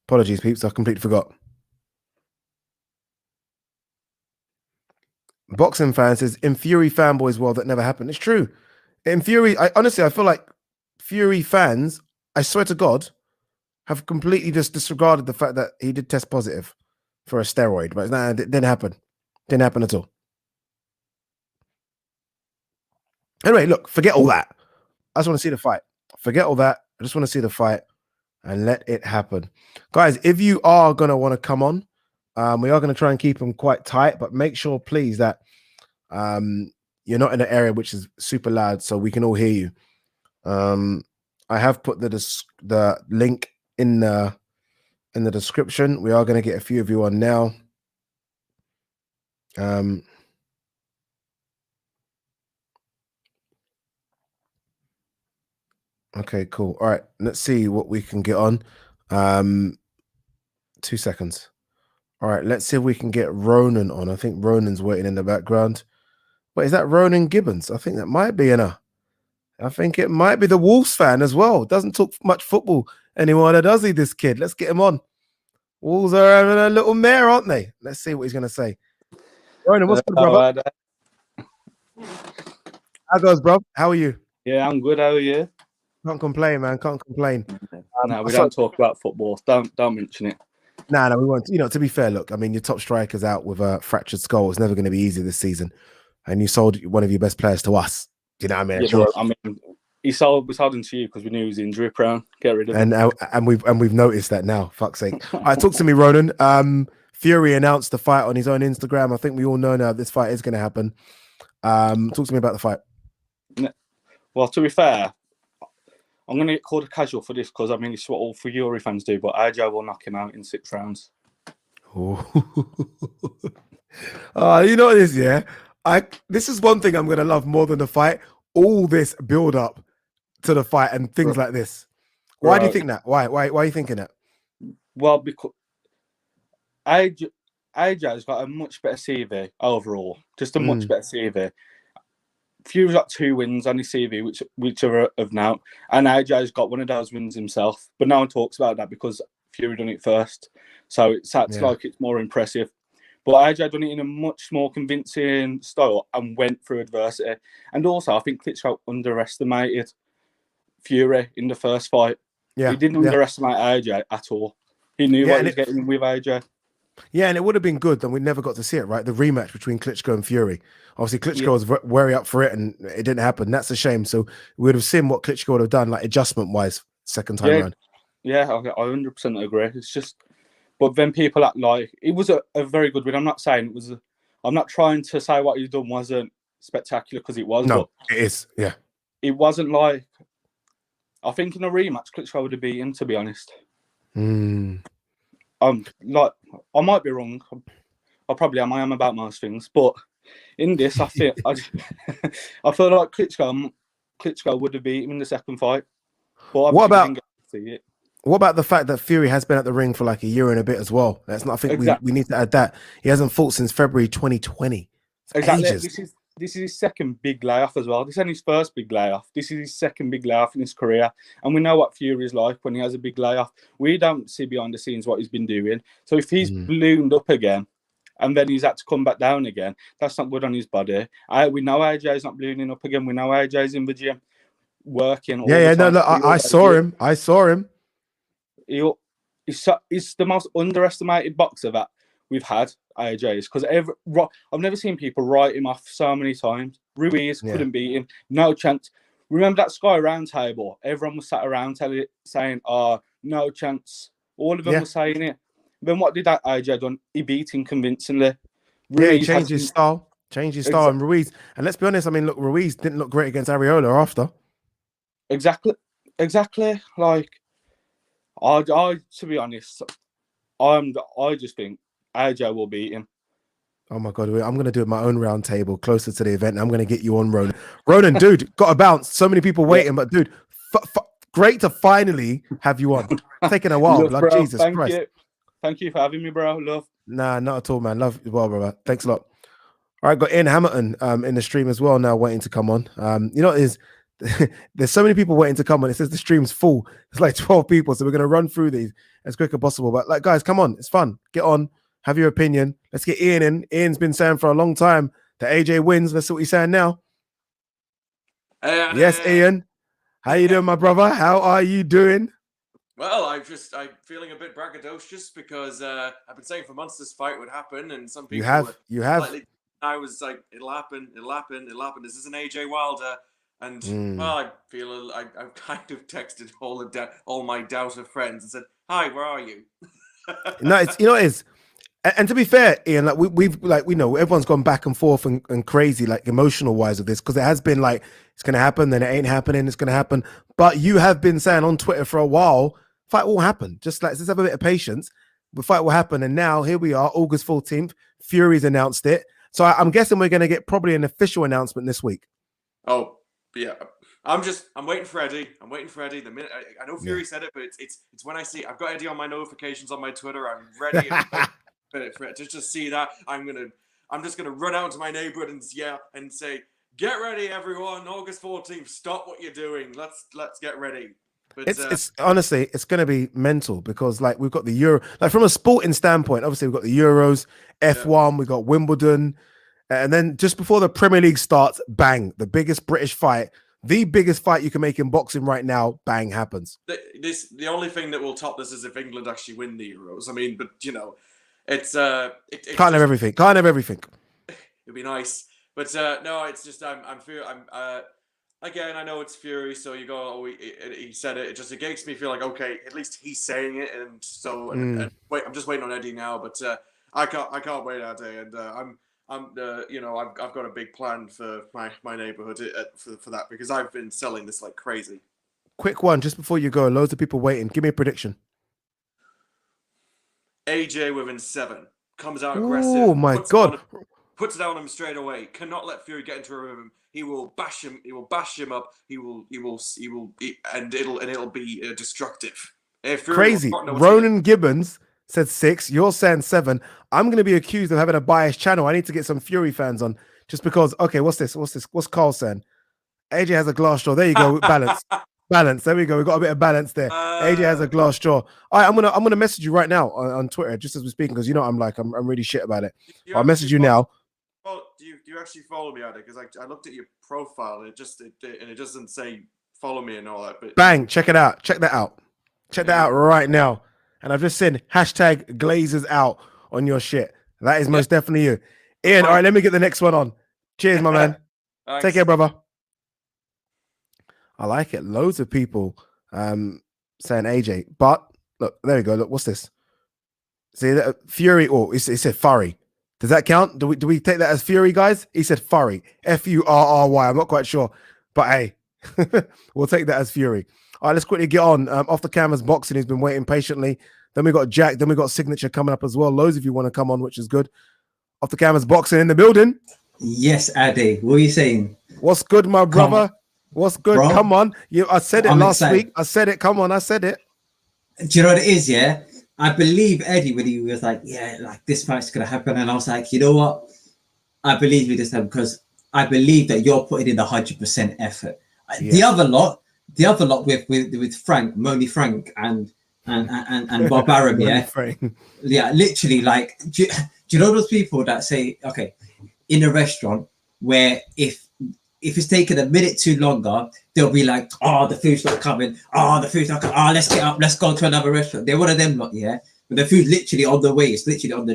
Apologies, peeps. I completely forgot. Boxing fan says, in Fury fanboys world, that never happened. It's true. In Fury, honestly, I feel like Fury fans, I swear to God, have completely just disregarded the fact that he did test positive for a steroid. But it didn't happen. Didn't happen at all. Anyway, look, forget all that. I just want to see the fight. Forget all that. I just want to see the fight and let it happen. Guys, if you are going to want to come on, we are going to try and keep them quite tight, but make sure, please, that you're not in an area which is super loud so we can all hear you. I have put the link in the description. We are going to get a few of you on now. Okay, cool. All right, let's see what we can get on. 2 seconds. All right, let's see if we can get Ronan on. I think Ronan's waiting in the background. Wait, is that Ronan Gibbons? I think that might be I think it might be the Wolves fan as well. Doesn't talk much football anymore, does he, this kid? Let's get him on. Wolves are having a little mare, aren't they? Let's see what he's going to say. Ronan, what's good, brother? How goes, bro? How are you? Yeah, I'm good. How are you? Can't complain, man. Can't complain. No, we don't talk about football. Don't mention it. No, we won't. You know, to be fair, look, I mean, your top striker's out with a fractured skull. It's never going to be easy this season. And you sold one of your best players to us. Do you know what I mean? Yeah, I mean, we sold him to you because we knew he was injury prone. Get rid of him. And we've noticed that now. Fuck's sake. All right, talk to me, Ronan. Fury announced the fight on his own Instagram. I think we all know now this fight is going to happen. Talk to me about the fight. Well, to be fair, I'm going to get called a casual for this because I mean it's what all Fury fans do. But AJ will knock him out in 6 rounds. Oh, you know what it is, yeah. This is one thing I'm going to love more than the fight. All this build up to the fight and things like this. Why do you think that? Why are you thinking that? Well, because AJ's got a much better CV overall. Just a much better CV. Fury's got 2 wins on his CV, which are of now, and AJ's got one of those wins himself. But no one talks about that because Fury done it first, so it sounds like it's more impressive. But AJ done it in a much more convincing style and went through adversity. And also, I think Klitschko underestimated Fury in the first fight. Yeah, He didn't underestimate AJ at all. He knew what he was getting with AJ. Yeah, and it would have been good, and we never got to see it, right? The rematch between Klitschko and Fury. Obviously, Klitschko was very up for it, and it didn't happen. That's a shame. So we would have seen what Klitschko would have done, like adjustment-wise, second time around. Yeah, I 100% agree. It's just, but then people act like it was a very good win. I'm not saying it was. I'm not trying to say what he's done wasn't spectacular because it was. No, but it is. Yeah, it wasn't like. I think in a rematch, Klitschko would have beaten. To be honest. Like I might be wrong. I probably am. I am about most things, but in this, I feel I feel like Klitschko would have beat him in the second fight. But what about get to see it. What about the fact that Fury has been at the ring for like a year and a bit as well? That's not. I think we need to add that he hasn't fought since February 2020. Exactly. Ages. This is his second big layoff as well. This isn't his first big layoff. This is his second big layoff in his career. And we know what Fury is like when he has a big layoff. We don't see behind the scenes what he's been doing. So if he's ballooned up again and then he's had to come back down again, that's not good on his body. We know AJ's not ballooning up again. We know AJ's in the gym working. I saw him. I saw him. He's the most underestimated boxer that we've had, AJ's, because I've never seen people write him off so many times. Ruiz couldn't beat him, no chance. Remember that Sky round table? Everyone was sat around saying, "Oh, no chance." All of them were saying it. Then what did that AJ done? He beat him convincingly. Ruiz he changed his style. And Ruiz. And let's be honest, I mean, look, Ruiz didn't look great against Arreola after. Exactly. Like, I to be honest, I just think AJ will beat him. Oh my God, I'm going to do my own round table closer to the event. And I'm going to get you on, Ronan. Ronan, dude, got to bounce. So many people waiting, but dude, great to finally have you on. It's taken a while, Love, Jesus Christ. Thank you for having me, bro. Love. Nah, not at all, man. Love you well, brother. Thanks a lot. All right, got Ian Hamilton in the stream as well now, waiting to come on. You know, there's so many people waiting to come on. It says the stream's full. It's like 12 people, so we're going to run through these as quick as possible. But like, guys, come on. It's fun. Get on. Have your opinion. Let's get Ian in. Ian's been saying for a long time that AJ wins. Let's see what he's saying now. Yes, Ian. How you doing, my brother? How are you doing? Well, I'm feeling a bit braggadocious because I've been saying for months this fight would happen, and some people you have. I was like, it'll happen. This is an AJ Wilder, and well, I feel I've kind of texted all my doubter friends and said, "Hi, where are you?" No, it's. And to be fair, Ian, like we know everyone's gone back and forth and crazy, like emotional wise of this, because it has been like it's gonna happen, then it ain't happening, it's gonna happen. But you have been saying on Twitter for a while, fight will happen. Just like let's have a bit of patience. The fight will happen, and now here we are, August 14th. Fury's announced it, so I'm guessing we're gonna get probably an official announcement this week. Oh yeah, I'm waiting for Eddie. The minute I know Fury said it, but it's when I see I've got Eddie on my notifications on my Twitter. I'm ready. For it to see that I'm just gonna run out into my neighborhood and yell and say, "Get ready, everyone! August 14th. Stop what you're doing. Let's get ready." But it's honestly it's gonna be mental because like we've got the Euro, like from a sporting standpoint. Obviously we've got the Euros, F1, we've got Wimbledon, and then just before the Premier League starts, bang! The biggest British fight, the biggest fight you can make in boxing right now, bang happens. The only thing that will top this is if England actually win the Euros. I mean, but you know. It's can't have everything. It'd be nice, but no. It's just I'm again. I know it's Fury, so you go. Oh, he said it. It just makes me feel like okay. At least he's saying it, and so and wait. I'm just waiting on Eddie now, but I can't wait that day, and I've got a big plan for my neighborhood for that because I've been selling this like crazy. Quick one, just before you go. Loads of people waiting. Give me a prediction. AJ within 7 comes out aggressive. Oh my God! Puts it down on him straight away. Cannot let Fury get into a rhythm. He will bash him. He will bash him up. And it'll be destructive. Crazy. Ronan Gibbons said 6. You're saying 7. I'm going to be accused of having a biased channel. I need to get some Fury fans on just because. Okay, what's this? What's Carl saying? AJ has a glass straw. There you go. Balance. Balance. There we go. We got a bit of balance there. AJ has a glass straw. All right, I'm gonna message you right now on Twitter just as we're speaking, because you know I'm really shit about it. I'll message you now. Well, do you actually follow me on it? Because I looked at your profile and it doesn't say follow me and all that. But bang, check it out. Check that out. Check that out right now. And I've just said hashtag Glazers out on your shit. That is most definitely you, Ian. All right, let me get the next one on. Cheers, my man. Take care, brother. I like it. Loads of people saying AJ, but look, there we go. Look, what's this? See that Fury? Oh, it said Furry. Does that count? Do we take that as Fury, guys? He said Furry. Furry. I'm not quite sure, but hey, we'll take that as Fury. All right, let's quickly get on. Off the cameras, boxing. He's been waiting patiently. Then we got Jack. Then we got Signature coming up as well. Loads of you want to come on, which is good. Off the cameras, boxing in the building. Yes, Addy. What are you saying? What's good, my brother? What's good? Bro, come on. I said it last excited. week. I said it. Come on. I said it. Do you know what it is? Yeah. I believe Eddie when he was like, yeah, like this fight's going to happen. And I was like, you know what? I believe you this time because I believe that you're putting in the 100% effort. Yeah. The other lot with Frank, Moni Frank and Bob Arum, yeah, literally like, do you know those people that say, okay, in a restaurant where if it's taken a minute too longer, they'll be like, oh, the food's not coming. Oh, the food's not coming. Oh, let's get up. Let's go to another restaurant. They're one of them lot, yeah. But the food's literally on the way. It's literally on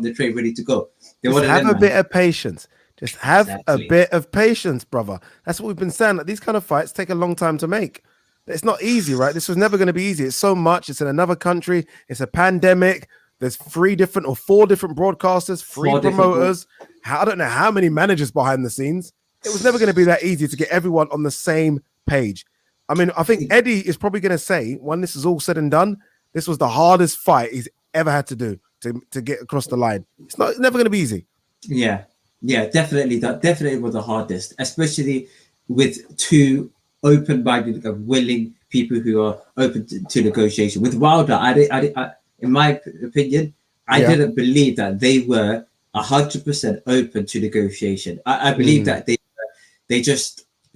the tray, ready to go. Just have a bit of patience. Just have a bit of patience, brother. That's what we've been saying. Like, these kind of fights take a long time to make. It's not easy, right? This was never going to be easy. It's so much. It's in another country. It's a pandemic. There's 4 different broadcasters, 3 promoters. I don't know how many managers behind the scenes. It was never going to be that easy to get everyone on the same page. I mean, I think Eddie is probably going to say, when this is all said and done, this was the hardest fight he's ever had to do to get across the line. It's never going to be easy. Yeah, definitely. That definitely was the hardest, especially with 2 open-minded, willing people who are open to negotiation. With Wilder, I in my opinion, I didn't believe that they were 100% open to negotiation. I believe that they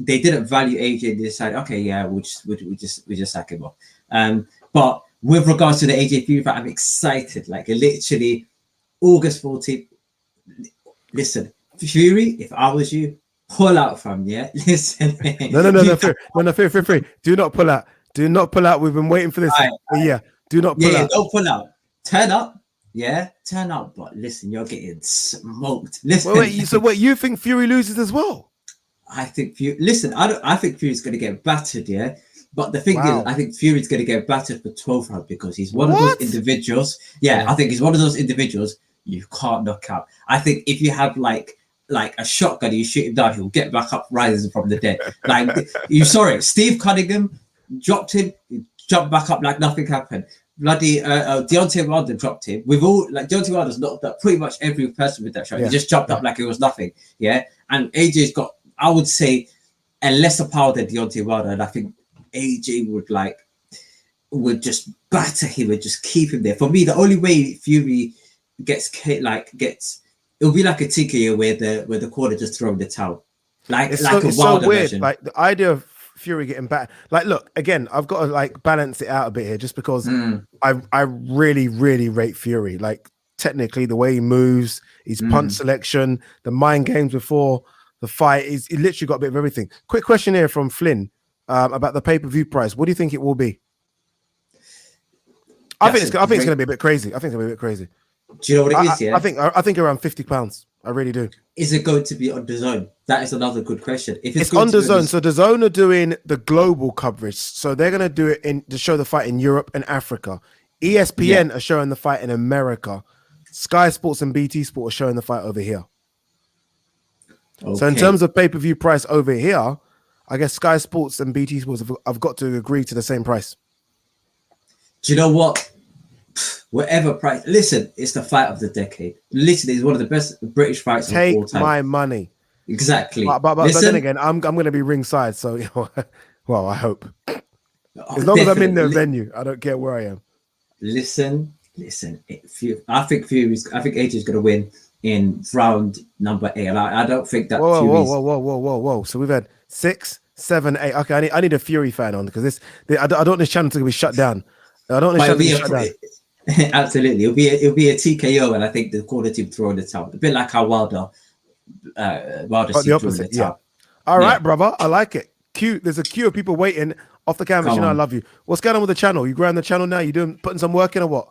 didn't value AJ. They decided, okay, yeah, we just sack him off. But with regards to the AJ Fury fight, I'm excited. Like literally, August 14th. Listen, Fury, if I was you, pull out from Listen. No, Fury. Do not pull out. Do not pull out. We've been waiting for this. Do not pull out. Don't pull out. Turn up. Turn up. But listen, you're getting smoked. Listen. Wait, you think Fury loses as well? I think Fury. Listen, I think Fury's going to get battered. Yeah, but the thing is, I think Fury's going to get battered for 12 rounds because he's one of those individuals. I think he's one of those individuals you can't knock out. I think if you have like a shotgun, you shoot him down, he'll get back up, rising from the dead. Like you saw it. Steve Cunningham dropped him, he jumped back up like nothing happened. Bloody Deontay Wilder dropped him. We've all Deontay Wilder's knocked up pretty much every person with that shot. He just jumped up like it was nothing. Yeah, and AJ's got, I would say, a lesser power than Deontay Wilder, and I think AJ would just batter him and just keep him there. For me, the only way Fury gets it'll be like a TKO where the corner just throwing the towel, it's a Wilder so weird version. Like the idea of Fury getting back. Like, look, again, I've got to balance it out a bit here, just because I really, really rate Fury. Like technically, the way he moves, his punch selection, the mind games before the fight, he literally got a bit of everything. Quick question here from Flynn about the pay-per-view price. What do you think it will be? I think it's going to be a bit crazy. Do you know what it is? Yeah, I think around £50. I really do. Is it going to be on DAZN? That is another good question. If it's on DAZN, so DAZN are doing the global coverage, so they're going to do it to show the fight in Europe and Africa. ESPN are showing the fight in America. Sky Sports and BT Sport are showing the fight over here. Okay. So in terms of pay-per-view price over here, I guess Sky Sports and BT Sports have got to agree to the same price. Do you know what? Whatever price. Listen, it's the fight of the decade. Literally, it's one of the best British fights of all time. Take my money. Exactly. But then again, I'm going to be ringside, so well, I hope. As long as I'm in the venue, I don't care where I am. Listen. I think AJ is going to win. in round number 8. I don't think that Whoa, Fury's... whoa. So we've had 6, 7, 8. Okay, I need a Fury fan on because I don't want this channel to be shut down. I don't want this channel to be shut down. Absolutely, it'll be a TKO, and I think the quality will throw in the towel. A bit like how Wilder the opposite, yeah. All right, brother, I like it. Cute. There's a queue of people waiting off the canvas. I love you. What's going on with the channel? You growing the channel now? You putting some work in or what?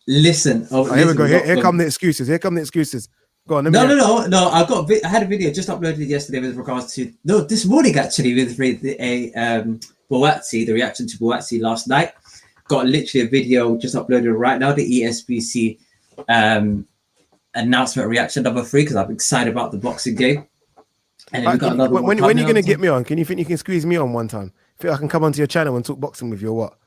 Listen, here we go. Here come the excuses. Here come the excuses. Go on. No. I had a video just uploaded yesterday with regards to this morning actually with Boatsi, the reaction to Boatsi last night. Got literally a video just uploaded right now, the ESBC announcement reaction number 3 because I'm excited about the boxing game. And then we got another when are you going to get me on? Can you think you can squeeze me on one time? Think I can come onto your channel and talk boxing with you or what?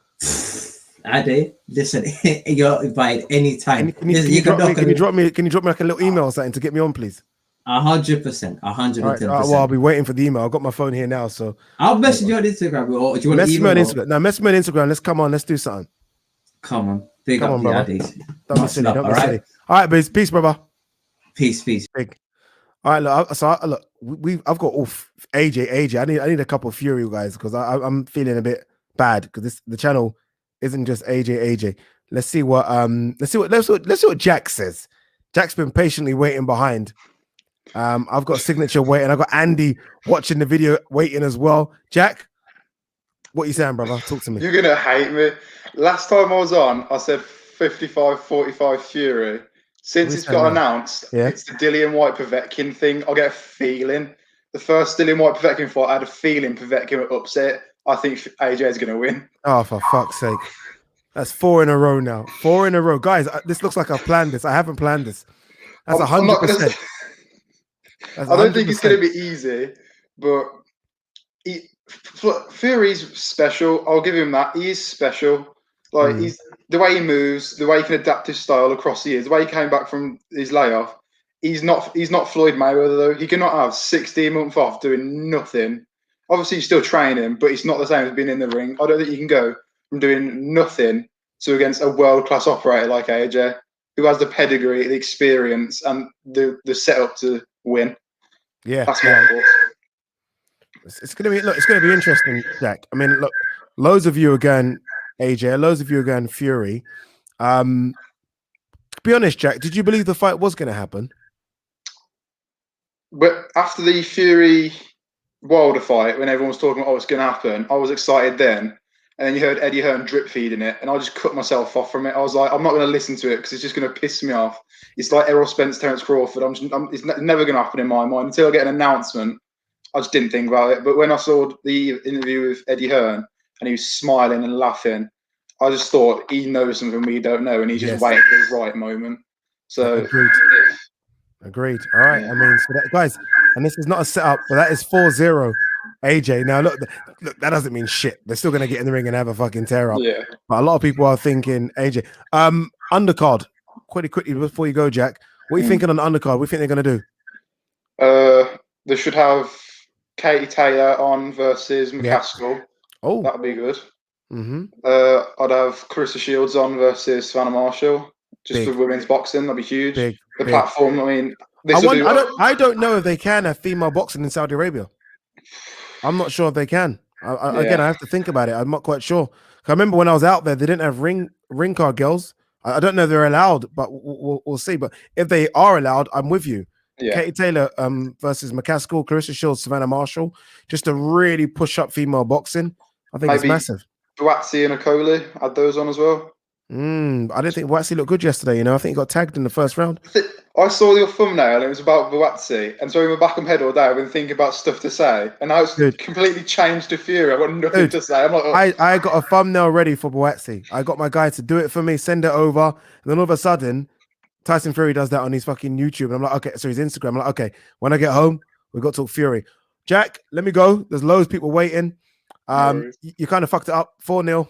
Ade, listen, you're invited anytime. Can you drop me like a little email or something to get me on, please? 100%, 110%. Right, well, I'll be waiting for the email. I've got my phone here now, so I'll message you on Instagram. Or do you want message me on Instagram? No, message me on Instagram. Let's come on. Let's do something. Come on, big come up, on, brother. Don't be silly. Don't be silly. All right, boys. Peace, brother. Peace. Big. All right, look. I've got AJ. I need a couple of Fury guys because I'm feeling a bit bad because the channel isn't just AJ. Let's see what Jack says. Jack's been patiently waiting behind. I've got Signature waiting. I've got Andy watching the video waiting as well. Jack, what you saying, brother? Talk to me. You're gonna hate me. Last time I was on, I said 55-45 Fury. Since it's got announced, it's the Dillian White Povetkin thing. I get a feeling. The first Dillian White Povetkin fight, I had a feeling Povetkin would upset. I think AJ is going to win. Oh, for fuck's sake. That's 4 in a row now. 4 in a row. Guys, this looks like I've planned this. I haven't planned this. That's 100%. I don't think it's going to be easy, but Fury's special. I'll give him that. He is special. Like, he's the way he moves, the way he can adapt his style across the years, the way he came back from his layoff. He's not Floyd Mayweather, though. He cannot have 16 months off doing nothing. Obviously, he's still training, but it's not the same as being in the ring. I don't think you can go from doing nothing to against a world-class operator like AJ, who has the pedigree, the experience, and the setup to win. Yeah, that's my thoughts. It's gonna be interesting, Jack. I mean, look, loads of you are going AJ, loads of you are going Fury. To be honest, Jack, did you believe the fight was going to happen? But after the Fury Wilder fight, when everyone was talking about what's going to happen, I was excited then. And then you heard Eddie Hearn drip feeding it, and I just cut myself off from it. I was like, I'm not going to listen to it because it's just going to piss me off. It's like Errol Spence, Terence Crawford. It's never going to happen in my mind until I get an announcement. I just didn't think about it. But when I saw the interview with Eddie Hearn and he was smiling and laughing, I just thought he knows something we don't know, and he's just waiting for the right moment. So Agreed. All right. I mean, so that, guys, and this is not a setup, but that is 4-0 AJ. Now, look, that doesn't mean shit. They're still going to get in the ring and have a fucking tear up. Yeah. But a lot of people are thinking AJ. Undercard, quickly before you go, Jack. What are you thinking on the undercard? What do you think they're going to do? They should have Katie Taylor on versus McCaskill. Oh, that'd be good. I'd have Carissa Shields on versus Savannah Marshall, just for women's boxing. That'd be huge. The platform. I mean, I don't know if they can have female boxing in Saudi Arabia. I'm not sure if they can. Again, I have to think about it. I'm not quite sure. I remember when I was out there, they didn't have ring card girls. I don't know if they're allowed, but we'll see. But if they are allowed, I'm with you. Katie Taylor versus McCaskill, Carissa Shields, Savannah Marshall, just to really push up female boxing. I think it's massive. Boatsi and Okoli, add those on as well. I don't think Boatsi looked good yesterday. I think he got tagged in the first round. I saw your thumbnail and it was about Boatsi, and so in my back of my head all day I've been thinking about stuff to say, and now it's completely changed to Fury. I've got nothing to say. I'm like, I got a thumbnail ready for Boatsi. I got my guy to do it for me, send it over, and then all of a sudden Tyson Fury does that on his fucking YouTube, and I'm like, okay, so his Instagram. I'm like, okay, when I get home, we've got to talk Fury. Jack, let me go. There's loads of people waiting. You kind of fucked it up. 4-0.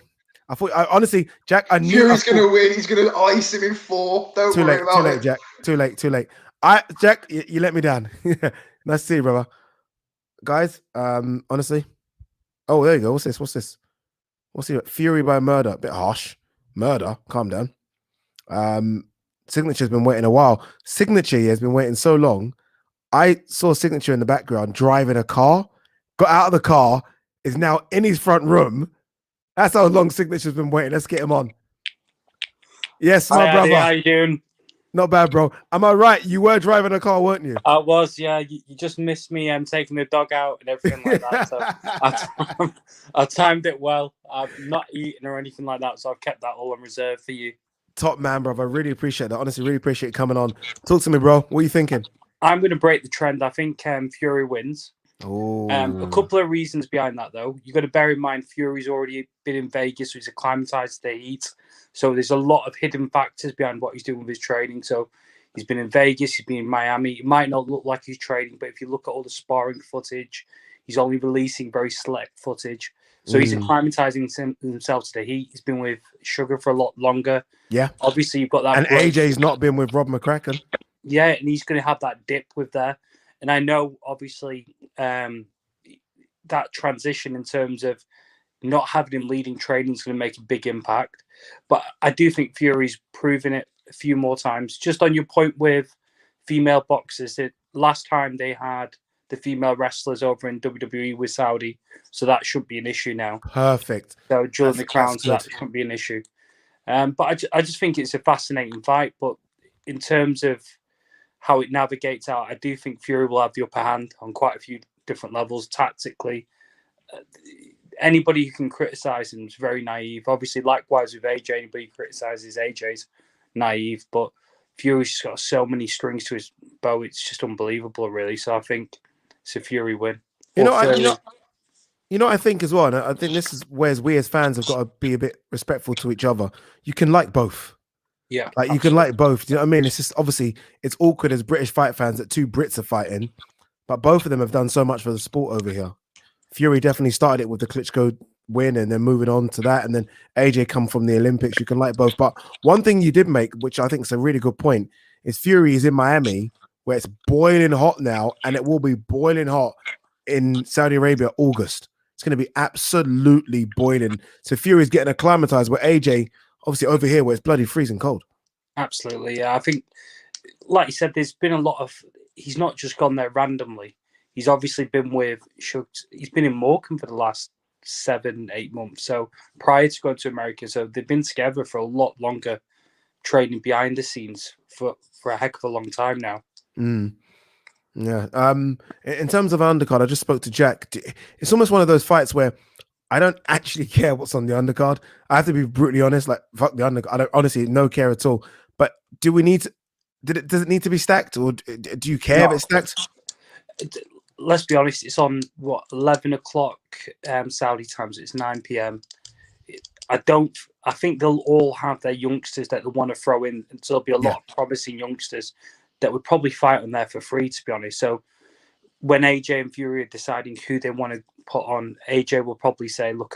Honestly, Jack, I knew Fury's gonna win. He's gonna ice him in 4. Don't worry about it. Too late, Jack. Too late. Jack, you let me down. Nice to see you, brother. Guys, honestly. Oh, there you go. What's this? What's it? Fury by murder. A bit harsh. Murder. Calm down. Signature's been waiting a while. Signature has been waiting so long. I saw Signature in the background driving a car, got out of the car, is now in his front room. That's how long Signature's been waiting. Let's get him on. Yes, my Hi, Addy, brother. how you doing? Not bad, bro. Am I right? You were driving a car, weren't you? I was, yeah. You just missed me taking the dog out and everything like that. So I timed it well. I've not eaten or anything like that, so I've kept that all on reserve for you. Top man, brother. I really appreciate that. Honestly, really appreciate you coming on. Talk to me, bro. What are you thinking? I'm going to break the trend. I think Fury wins. Oh, A couple of reasons behind that, though. You've got to bear in mind Fury's already been in Vegas, so he's acclimatized to the heat. So there's a lot of hidden factors behind what he's doing with his training. So he's been in Vegas, he's been in Miami. It might not look like he's training, but if you look at all the sparring footage, he's only releasing very select footage. So he's acclimatizing himself to the heat. He's been with Sugar for a lot longer. yeah. Obviously, you've got that. And AJ's not been with Rob McCracken. Yeah, and he's going to have that dip with there. And I know, obviously, that transition in terms of not having him leading training is going to make a big impact. But I do think Fury's proven it a few more times. Just on your point with female boxers, that last time they had the female wrestlers over in WWE with Saudi, so that shouldn't be an issue now. Perfect. So during the crown, so that shouldn't be an issue. But I just think it's a fascinating fight. But in terms of how it navigates out, I do think Fury will have the upper hand on quite a few different levels tactically. Anybody who can criticize him is very naive. Obviously, likewise with AJ, anybody who criticizes AJ's naive. But Fury's just got so many strings to his bow; it's just unbelievable, really. So I think it's a Fury win. You know, I think as well, and I think this is where we as fans have got to be a bit respectful to each other. You can like both. Yeah. Like you can like both. Do you know what I mean? It's just obviously it's awkward as British fight fans that two Brits are fighting, but both of them have done so much for the sport over here. Fury definitely started it with the Klitschko win and then moving on to that. And then AJ come from the Olympics. You can like both. But one thing you did make, which I think is a really good point, is Fury is in Miami where it's boiling hot now, and it will be boiling hot in Saudi Arabia, August. It's going to be absolutely boiling. So Fury's getting acclimatized where AJ, obviously over here where it's bloody freezing cold. Absolutely. Yeah. I think, like you said, there's been a lot of, he's not just gone there randomly. He's obviously been with Shugs. He's been in Morecambe for the last 7-8 months. So prior to going to America, so they've been together for a lot longer, training behind the scenes for a heck of a long time now. Yeah. In terms of undercard, I just spoke to Jack. It's almost one of those fights where I don't actually care what's on the undercard. I have to be brutally honest. Like fuck the undercard. I don't honestly no care at all. But do we need to? Does it need to be stacked, or do you care if it's stacked? Let's be honest. It's on 11 o'clock Saudi time. So it's 9 p.m. I think they'll all have their youngsters that they want to throw in. And so there'll be a lot of promising youngsters that would probably fight on there for free, to be honest. So when AJ and Fury are deciding who they want to put on, AJ will probably say, look,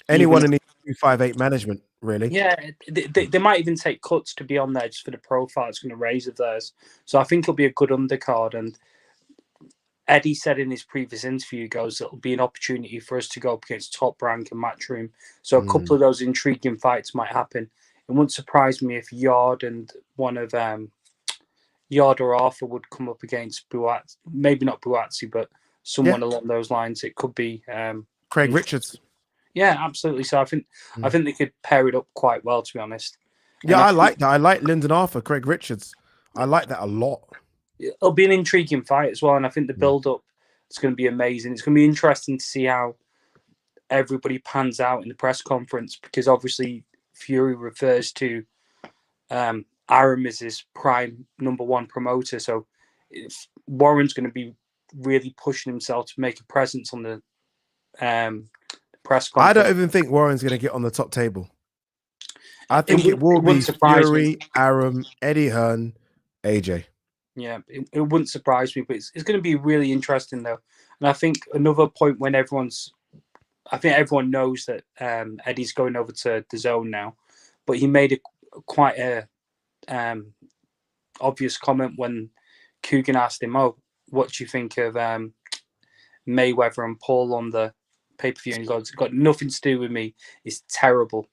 anyone in the 258 management, really. Yeah, they might even take cuts to be on there just for the profile it's going to raise of theirs. So I think it'll be a good undercard. And Eddie said in his previous interview, he goes, it'll be an opportunity for us to go up against Top Rank and Matchroom. So a couple of those intriguing fights might happen. It wouldn't surprise me if Yard and one of Yard or Arthur would come up against Buatsi. Maybe not Buatsi, but someone along those lines. It could be Craig Richards. Yeah, absolutely. So I think they could pair it up quite well, to be honest. Yeah, I like that. I like Lyndon Arthur, Craig Richards. I like that a lot. It'll be an intriguing fight as well, and I think the build-up is going to be amazing. It's going to be interesting to see how everybody pans out in the press conference, because obviously Fury refers to Arum as his prime #1 promoter. So Warren's going to be really pushing himself to make a presence on the press conference. I don't even think Warren's going to get on the top table. I think it will be Fury, Arum, Eddie Hearn, AJ. Yeah, it wouldn't surprise me, but it's going to be really interesting though. And I think another point when everyone knows that Eddie's going over to the Zone now, but he made quite a obvious comment when Coogan asked him, "Oh, what do you think of Mayweather and Paul on the pay-per-view?" And he goes, "It's got nothing to do with me. It's terrible."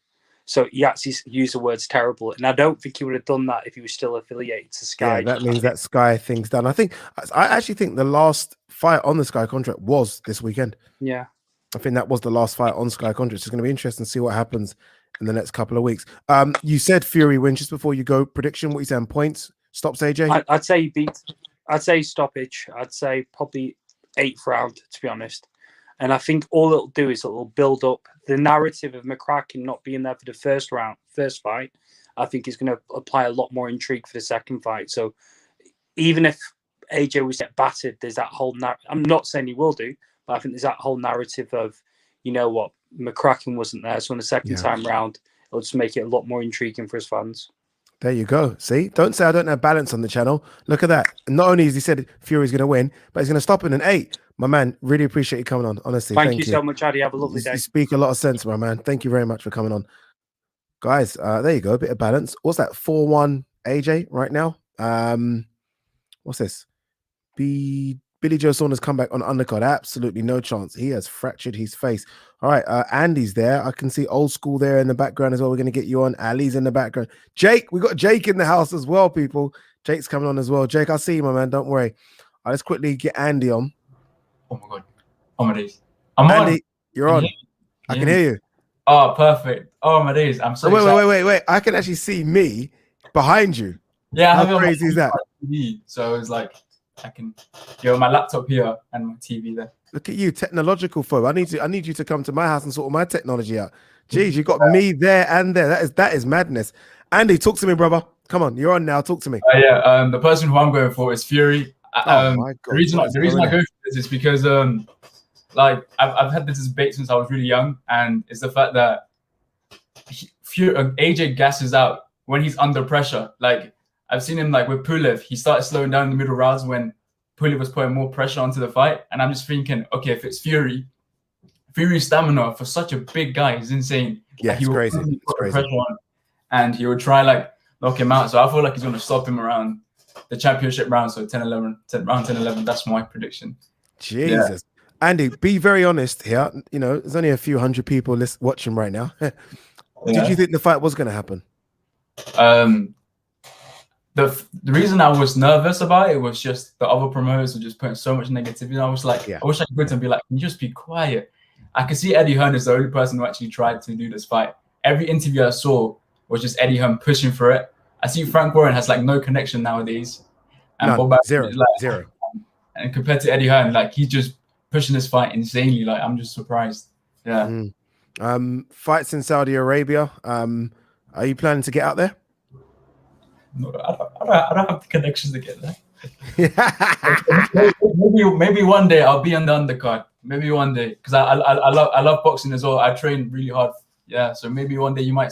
So he actually used the words terrible. And I don't think he would have done that if he was still affiliated to Sky. Yeah, that means that Sky thing's done. I actually think the last fight on the Sky contract was this weekend. Yeah. I think that was the last fight on Sky contract. It's going to be interesting to see what happens in the next couple of weeks. You said Fury wins. Just before you go, prediction, what you saying? Points? Stops AJ? I'd say he beats. I'd say stoppage. I'd say probably 8th round, to be honest. And I think all it'll do is it'll build up the narrative of McCracken not being there for the first fight. I think is going to apply a lot more intrigue for the second fight. So even if AJ was get battered, there's that whole I'm not saying he will do, but I think there's that whole narrative of, you know what, McCracken wasn't there. So on the second time round, it'll just make it a lot more intriguing for his fans. There you go. See, don't say I don't have balance on the channel. Look at that. Not only has he said Fury's going to win, but he's going to stop in an 8. My man, really appreciate you coming on. Honestly, thank you so much, Addy. Have a lovely day. You speak a lot of sense, my man. Thank you very much for coming on, guys. There you go. A bit of balance. What's that? 4-1 AJ right now. What's this? Billy Joe Saunders come back on undercard. Absolutely no chance. He has fractured his face. All right, Andy's there. I can see Old School there in the background as well. We're going to get you on. Ali's in the background. Jake, we got Jake in the house as well, people. Jake's coming on as well. Jake, I'll see you, my man. Don't worry. I'll just quickly get Andy on. Oh my god. Oh my days. I'm Andy, on. you're on. I can hear you. Oh, perfect. Oh my days. I'm so wait. I can actually see me behind you. Yeah, how crazy is that? TV, so it's like I can my laptop here and my TV there. Look at you, technological phobe. I need you to come to my house and sort my technology out. Jeez, you got me there and there. That is madness. Andy, talk to me, brother. Come on, you're on now. Talk to me. The person who I'm going for is Fury. Oh my God. The reason I go for this is because like I've had this debate since I was really young, and it's the fact that AJ gasses out when he's under pressure. Like I've seen him like with Pulev, he started slowing down in the middle rounds when Pulev was putting more pressure onto the fight, and I'm just thinking, okay, if it's Fury's stamina for such a big guy is insane. Yeah, like, it's crazy. It's crazy. Pressure on, and he would try like knock him out. So I feel like he's going to stop him around the championship round. So 10-11, round 10-11. That's my prediction. Jesus. Yeah. Andy, be very honest here. You know, there's only a few hundred people watching right now. Did you think the fight was going to happen? The reason I was nervous about it was just the other promoters were just putting so much negativity. I was like, I wish I could go to and be like, can you just be quiet? I could see Eddie Hearn is the only person who actually tried to do this fight. Every interview I saw was just Eddie Hearn pushing for it. I see Frank Warren has like no connection nowadays. And zero. And compared to Eddie Hearn, like he's just pushing this fight insanely. Like I'm just surprised. Yeah. Fights in Saudi Arabia. Are you planning to get out there? No, I don't have the connections to get there. maybe one day I'll be on the undercard. Maybe one day, because I love boxing as well. I train really hard. Yeah, so maybe one day you might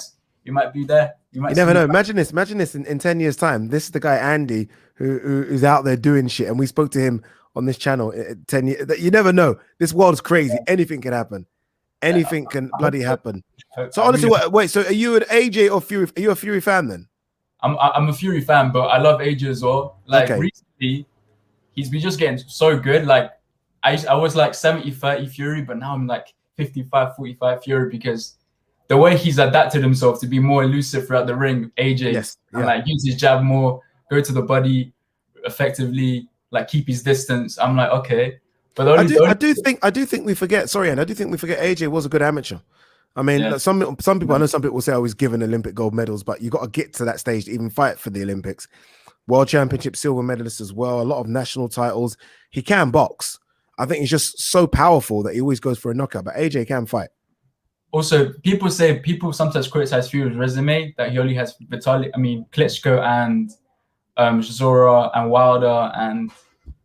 be there. You never know. Imagine this in 10 years' time. This is the guy Andy who's out there doing shit, and we spoke to him on this channel 10 years. You never know. This world's crazy. Anything can happen. Anything can bloody happen. So honestly, wait. So are you an AJ or Fury? Are you a Fury fan then? I'm a Fury fan, but I love AJ as well. Like recently, he's been just getting so good. Like I was like 70-30 Fury, but now I'm like 55-45 Fury because the way he's adapted himself to be more elusive throughout the ring, AJ, and like use his jab more, go to the body effectively, like keep his distance. I'm like, okay. But I do think we forget. Sorry, and I do think we forget AJ was a good amateur. I mean, like some people, I know some people say I was given Olympic gold medals, but you got to get to that stage to even fight for the Olympics. World Championship silver medalist as well, a lot of national titles. He can box. I think he's just so powerful that he always goes for a knockout, but AJ can fight. Also, people sometimes criticize Fury's resume that he only has Klitschko and Chisora and Wilder and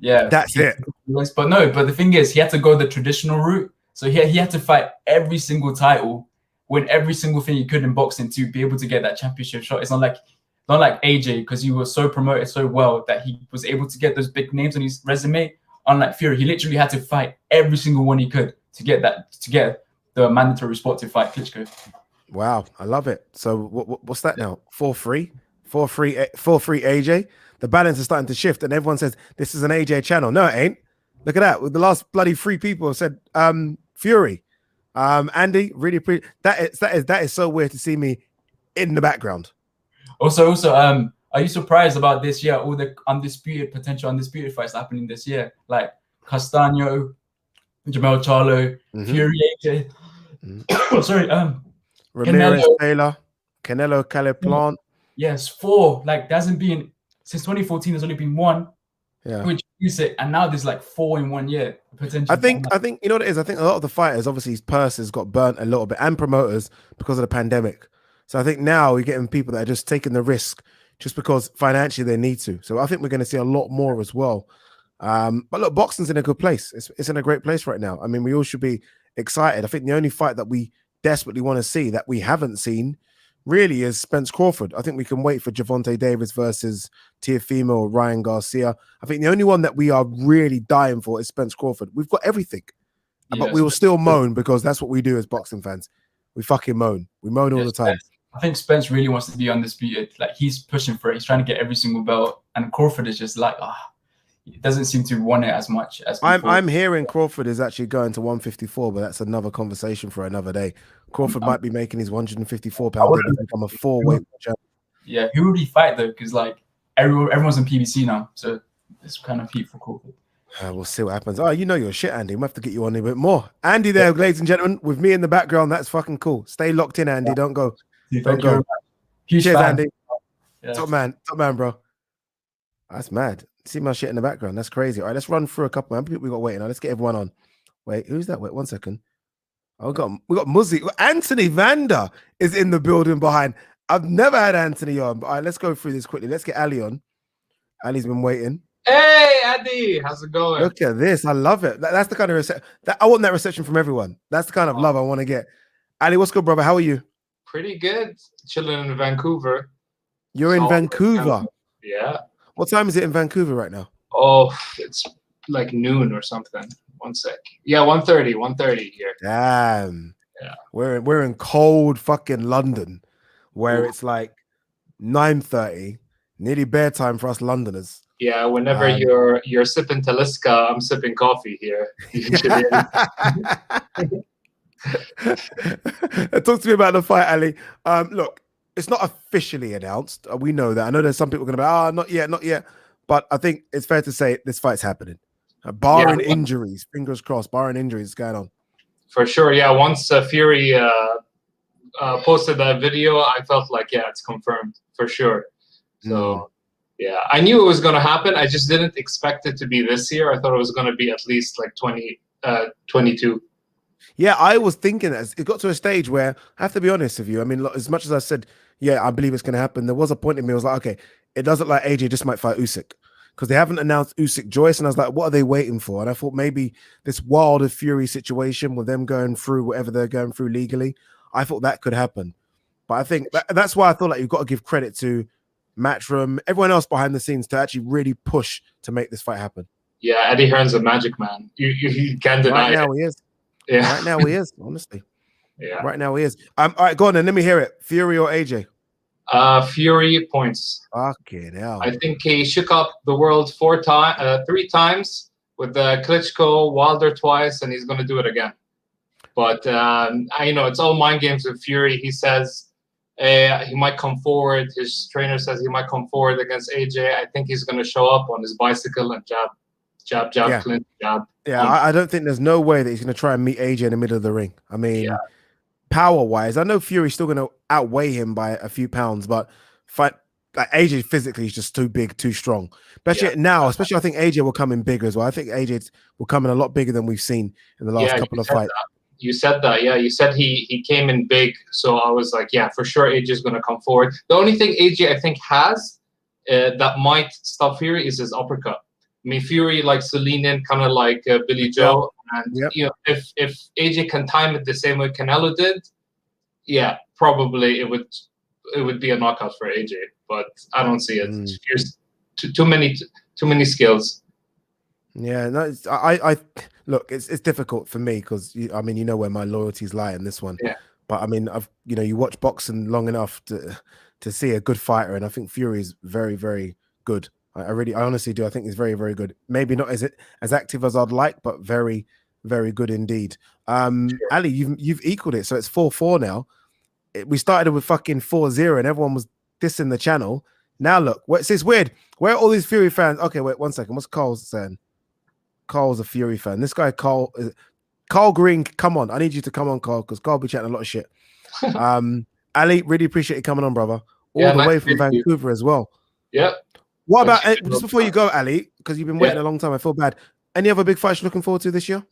that's it. But the thing is, he had to go the traditional route. So he had to fight every single title, win every single thing he could in boxing to be able to get that championship shot. It's not like AJ, because he was so promoted so well that he was able to get those big names on his resume. Unlike Fury, he literally had to fight every single one he could to get the mandatory spot to fight Klitschko. Wow, I love it. So what's that now? 4-3 AJ. The balance is starting to shift, and everyone says this is an AJ channel. No, it ain't. Look at that. The last bloody 3 people have said Fury. Andy, really appreciate that is so weird to see me in the background. Also, are you surprised about this year? All the potential undisputed fights happening this year, like Castaño, Jamel Charlo, Fury, AJ. Sorry, Ramirez, Canelo. Taylor, Canelo, Caleb Plant. Yes, 4. Like, there hasn't been since 2014. There's only been 1. Yeah, which use it, and now there's like 4 in 1 year. Potentially, I think you know what it is. I think a lot of the fighters, obviously, his purses got burnt a little bit, and promoters because of the pandemic. So I think now you're getting people that are just taking the risk just because financially they need to. So I think we're going to see a lot more as well. But look, boxing's in a good place. It's in a great place right now. I mean, we all should be excited. I think the only fight that we desperately want to see that we haven't seen really is Spence Crawford. I think we can wait for Gervonta Davis versus Teofimo or Ryan Garcia. I think the only one that we are really dying for is Spence Crawford. We've got everything, but we will still moan because that's what we do as boxing fans. We fucking moan. We moan all the time. I think Spence really wants to be undisputed. Like, he's pushing for it. He's trying to get every single belt, and Crawford is just like, he doesn't seem to want it as much as before. I'm hearing Crawford is actually going to 154, but that's another conversation for another day. Crawford might be making his 154-pound debut become a 4-weight champion. Yeah, who would he fight though? Because like everyone's in PBC now, so it's kind of heat for Crawford. We'll see what happens. Oh, you know your shit, Andy. We have to get you on a bit more. Andy there, ladies and gentlemen, with me in the background. That's fucking cool. Stay locked in, Andy. Don't go. Don't go. Cheers, Andy. Yeah. Top man, bro. That's mad. See my shit in the background. That's crazy. All right, let's run through a couple. How many people we got waiting? Let's get everyone on. Wait, who's that? Wait, 1 second. Oh, we got Muzzy. Anthony Vander is in the building behind. I've never had Anthony on. But all right, let's go through this quickly. Let's get Ali on. Ali's been waiting. Hey, Andy, how's it going? Look at this. I love it. That's the kind of reception. I want that reception from everyone. That's the kind of love I want to get. Ali, what's good, brother? How are you? Pretty good. Chilling in Vancouver. You're in Vancouver? Yeah. What time is it in Vancouver right now? Oh, it's like noon or something. 1 sec. Yeah, 1:30 here. Damn. Yeah. We're in cold fucking London, where it's like 9:30, nearly bedtime for us Londoners. Yeah, whenever you're sipping Taliska, I'm sipping coffee here. Talk to me about the fight, Ali. Look, it's not officially announced. We know that. I know there's some people going to be, not yet. But I think it's fair to say this fight's happening. Barring injuries, fingers crossed, barring injuries, it's going on. For sure, yeah. Once Fury posted that video, I felt like, it's confirmed for sure. So, yeah, I knew it was going to happen. I just didn't expect it to be this year. I thought it was going to be at least like 2022. Yeah, I was thinking that it got to a stage where I have to be honest with you. I mean, as much as I said, I believe it's going to happen, there was a point in me I was like, okay, it doesn't look like AJ just might fight Usyk because they haven't announced Usyk Joyce, and I was like, what are they waiting for? And I thought maybe this Wilder Fury situation with them going through whatever they're going through legally, I thought that could happen. But I think that's why I thought like you've got to give credit to Matchroom, everyone else behind the scenes to actually really push to make this fight happen. Yeah, Eddie Hearn's a magic man. You can't deny it. Right now he is. Yeah. Right now he is, honestly. Yeah. Right now he is. All right, go on then. Let me hear it. Fury or AJ? Fury points. Fucking hell. I think he shook up the world 3 times with Klitschko, Wilder twice, and he's going to do it again. But it's all mind games with Fury. He says he might come forward. His trainer says he might come forward against AJ. I think he's going to show up on his bicycle and jab, clinch, jab. Yeah, I don't think there's no way that he's going to try and meet AJ in the middle of the ring. I mean, power-wise, I know Fury's still going to outweigh him by a few pounds, but AJ physically is just too big, too strong. Especially now, I think AJ will come in bigger as well. I think AJ will come in a lot bigger than we've seen in the last couple of fights. You said that, yeah. You said he came in big, so I was like, for sure AJ is going to come forward. The only thing AJ, I think, has that might stop Fury is his uppercut. I mean, Fury likes to lean in kind of like Billy Joe. And, if AJ can time it the same way Canelo did, probably it would be a knockout for AJ. But I don't see it. Fierce, too many skills. Yeah, no, I look, it's difficult for me because I mean, you know where my loyalties lie in this one. Yeah. But I mean, you watch boxing long enough to see a good fighter, and I think Fury is very, very good. I honestly do. I think he's very, very good. Maybe not as active as I'd like, but very, very good indeed. Ali, you've equaled it, so it's 4-4 now. We started with fucking 4-0 and everyone was dissing the channel. Now look, it's weird. Where are all these Fury fans? Okay, wait 1 second. What's Carl's saying? Carl's a Fury fan. This guy Carl Green, come on. I need you to come on, Carl, because Carl be chatting a lot of shit. Ali, really appreciate you coming on, brother. All the way from Vancouver as well. Yep. What about just before you go, Ali? Because you've been waiting a long time. I feel bad. Any other big fights you're looking forward to this year?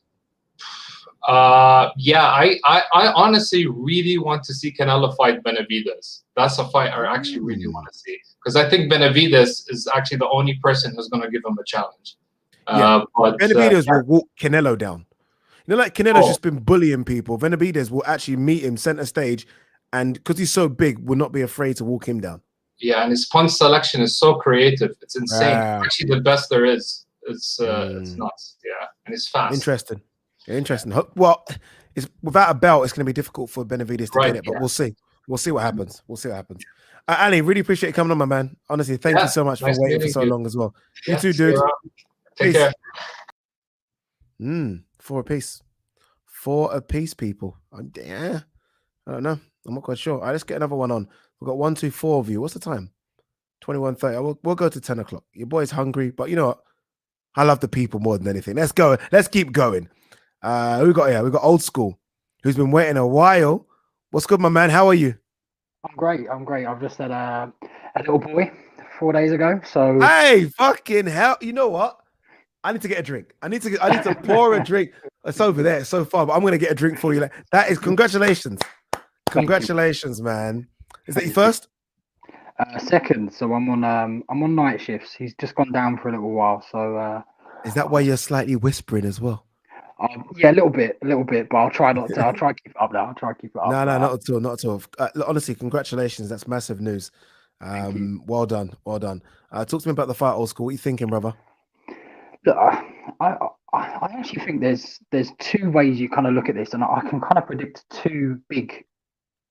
I honestly really want to see Canelo fight Benavidez. That's a fight I actually really want to see, because I think Benavidez is actually the only person who's going to give him a challenge. But Benavidez will walk Canelo down. You know, like Canelo's just been bullying people. Benavidez will actually meet him center stage, and because he's so big, will not be afraid to walk him down. Yeah, and his punch selection is so creative. It's insane. Actually, the best there is. It's nuts. Yeah, and it's fast. Interesting. Well, it's without a belt, it's going to be difficult for Benavidez to get it, but we'll see. We'll see what happens. Ali, really appreciate you coming on, my man. Honestly, thank you so much for waiting for so long as well. You too, dude. Take care. 4 apiece. 4 apiece, people. I don't know. I'm not quite sure. All right, let's get another one on. We've got 1, 2, 4 of you. What's the time? 21:30. We'll go to 10 o'clock. Your boy's hungry, but you know what? I love the people more than anything. Let's go. Let's keep going. Who we got here? We got Old School, who's been waiting a while. What's good, my man? How are you? I'm great. I've just had a little boy 4 days ago. So hey, fucking hell! You know what? I need to get a drink. I need to pour a drink. It's over there. It's so far, but I'm gonna get a drink for you. That is congratulations. Congratulations, man. Is that your first? Second. So I'm on night shifts. He's just gone down for a little while. So is that why you're slightly whispering as well? Yeah, a little bit, but I'll try not to. I'll try to keep it up now. No, not at all. Honestly, congratulations. That's massive news. Well done. Talk to me about the fight, Old School. What are you thinking, brother? Look, I actually think there's 2 ways you kind of look at this, and I can kind of predict 2 big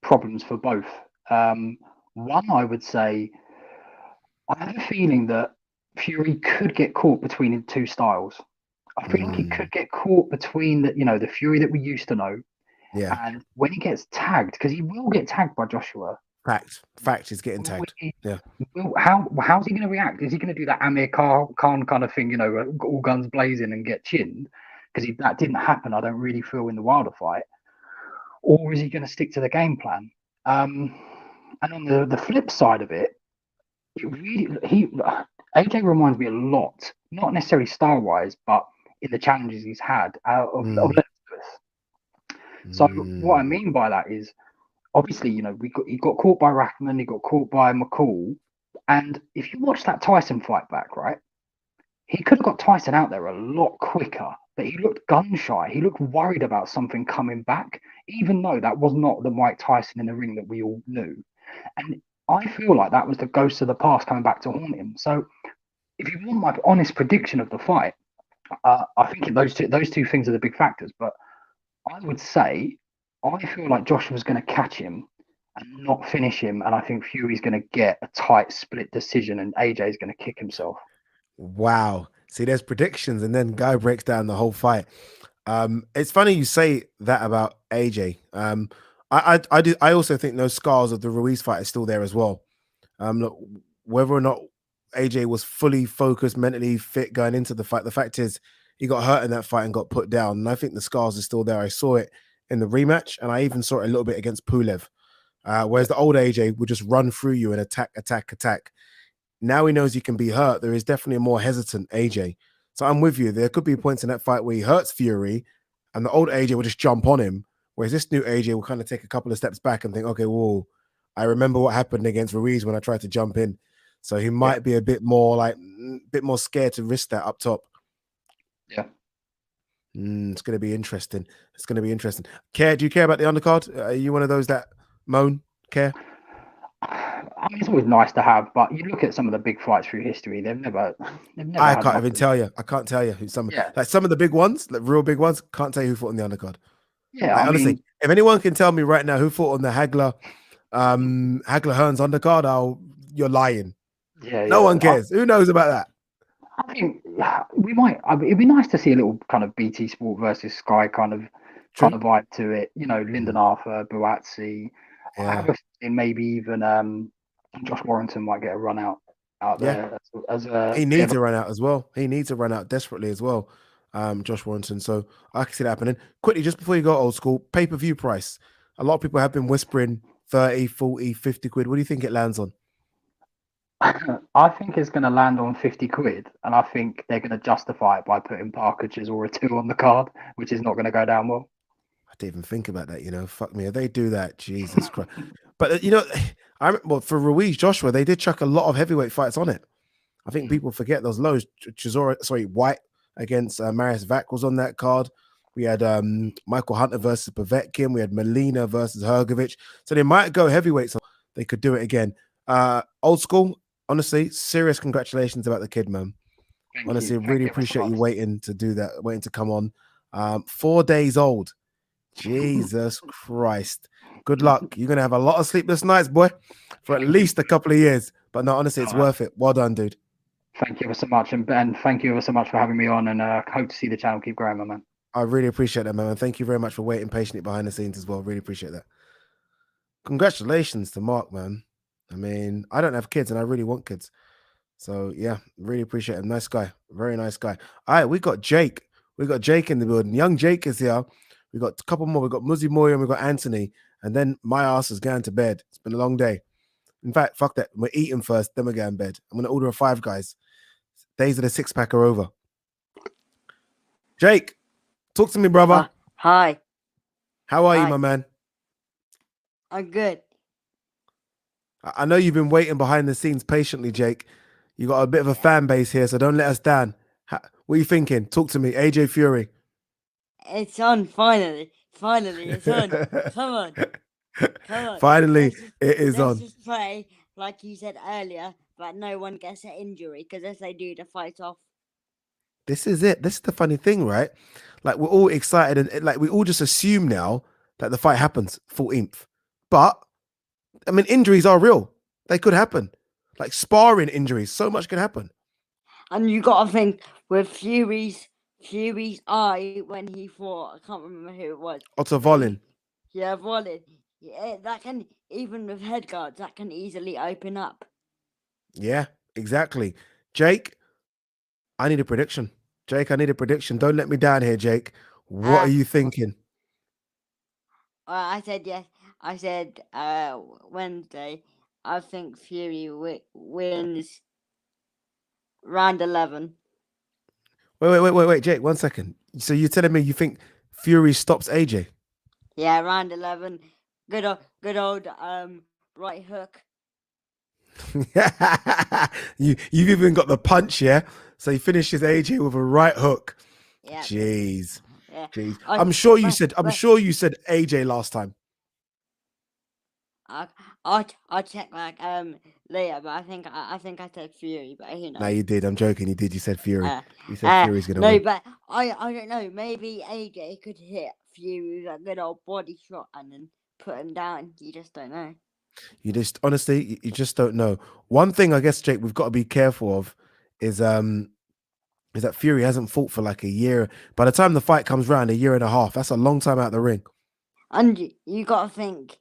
problems for both. One, I would say, I have a feeling that Fury could get caught between 2 styles. I feel like he could get caught between the Fury that we used to know, and when he gets tagged, because he will get tagged by Joshua. Fact, he's getting tagged. How's he going to react? Is he going to do that Amir Khan kind of thing, all guns blazing and get chinned? Because that didn't happen, I don't really feel, in the Wilder fight. Or is he going to stick to the game plan? And on the flip side of it, AJ reminds me a lot, not necessarily style-wise, but in the challenges he's had out of Lewis. So what I mean by that is, obviously, he got caught by Rackman, he got caught by McCall, and if you watch that Tyson fight back, right, he could have got Tyson out there a lot quicker, but he looked gun shy. He looked worried about something coming back, even though that was not the Mike Tyson in the ring that we all knew. And I feel like that was the ghost of the past coming back to haunt him. So if you want my honest prediction of the fight, I think those two things are the big factors. But I would say I feel like Joshua's going to catch him and not finish him, and I think Fury's going to get a tight split decision, and AJ's going to kick himself. Wow. See, there's predictions, and then Guy breaks down the whole fight. It's funny you say that about AJ. I also think those scars of the Ruiz fight are still there as well. Look, whether or not AJ was fully focused, mentally fit going into the fight, the fact is he got hurt in that fight and got put down. And I think the scars are still there. I saw it in the rematch, and I even saw it a little bit against Pulev. Whereas the old AJ would just run through you and attack. Now he knows he can be hurt. There is definitely a more hesitant AJ. So I'm with you. There could be points in that fight where he hurts Fury, and the old AJ will just jump on him. Whereas this new AJ will kind of take a couple of steps back and think, okay, whoa, I remember what happened against Ruiz when I tried to jump in. So he might be a bit more scared to risk that up top. Yeah. It's going to be interesting. Care? Do you care about the undercard? Are you one of those that moan? Care? I mean, it's always nice to have, but you look at some of the big fights through history, they've never. I can't even tell you. I can't tell you who some of the big ones, like real big ones. Can't tell you who fought on the undercard. Yeah, like, honestly, if anyone can tell me right now who fought on the Hagler Hearns undercard, you're lying. Yeah, no one cares. Who knows about that? I think we might. It'd be nice to see a little kind of BT Sport versus Sky kind of vibe to it. You know, Lyndon Arthur, Buatsi. I have a feeling maybe even Josh Warrington might get a run out there as a. He needs to run out as well. He needs to run out desperately as well. Josh Warrington. So I can see that happening. Quickly, just before you go old school, pay-per-view price. A lot of people have been whispering 30, 40, 50 quid. What do you think it lands on? I think it's going to land on 50 quid, and I think they're going to justify it by putting Parker Chisora 2 on the card, which is not going to go down well. I didn't even think about that, you know. Fuck me. If they do that, Jesus Christ. But, you know, I remember for Ruiz, Joshua, they did chuck a lot of heavyweight fights on it. I think people forget those lows. White against Marius Vac was on that card. We had Michael Hunter versus Povetkin. We had Molina versus Hergovich. So they might go heavyweight, so they could do it again. Old school, honestly, serious congratulations about the kid, man. Honestly, really appreciate you waiting to do that, waiting to come on. 4 days old. Jesus Christ. Good luck. You're going to have a lot of sleepless nights, boy, for at least a couple of years. But no, honestly, it's worth it. Well done, dude. Thank you ever so much. And Ben, thank you ever so much for having me on, and hope to see the channel keep growing, my man. I really appreciate that, man. Thank you very much for waiting patiently behind the scenes as well. Really appreciate that. Congratulations to Mark, man. I mean, I don't have kids and I really want kids. So, yeah, really appreciate him. Nice guy. Very nice guy. All right, we got Jake. We got Jake in the building. Young Jake is here. We got a couple more. We got Muzzy Moya and we got Anthony. And then my ass is going to bed. It's been a long day. In fact, fuck that. We're eating first, then we're going to bed. I'm going to order a 5 Guys. Days of the 6-pack are over. Jake, talk to me, brother. Hi. How are you, my man? I'm good. I know you've been waiting behind the scenes patiently, Jake. You got a bit of a fan base here, so don't let us down. What are you thinking? Talk to me. AJ Fury. It's on, finally. Finally, it's on. Come on. Come on. Finally, it is on. Let's just pray, like you said earlier, that no one gets an injury, because if they do, the fight's off. This is it. This is the funny thing, right? Like, we're all excited and like we all just assume now that the fight happens 14th. But, I mean, injuries are real. They could happen. Like sparring injuries, so much can happen. And you got to think with Fury's eye when he fought, I can't remember who it was. Otto Volin. Yeah, Volin. Yeah, that can, even with head guards, that can easily open up. Yeah, exactly. Jake, I need a prediction. Jake, I need a prediction. Don't let me down here, Jake. What are you thinking? I said yes. I said Wednesday. I think Fury wins round 11. Wait, Jake, 1 second. So you're telling me you think Fury stops AJ? Yeah, round 11. Good old right hook. You've even got the punch, yeah? So he finishes AJ with a right hook. Yeah. Jeez. Yeah. Jeez. I'm sure you said AJ last time. I'll check like later, but I think I said Fury, but who knows? No, you did. I'm joking. You did. You said Fury. You said Fury's gonna win. No, but I don't know. Maybe AJ could hit Fury with a good old body shot and then put him down. You just don't know. You just honestly, you just don't know. One thing I guess, Jake, we've got to be careful of is that Fury hasn't fought for like a year. By the time the fight comes round, 1.5 years. That's a long time out the ring. And you got to think,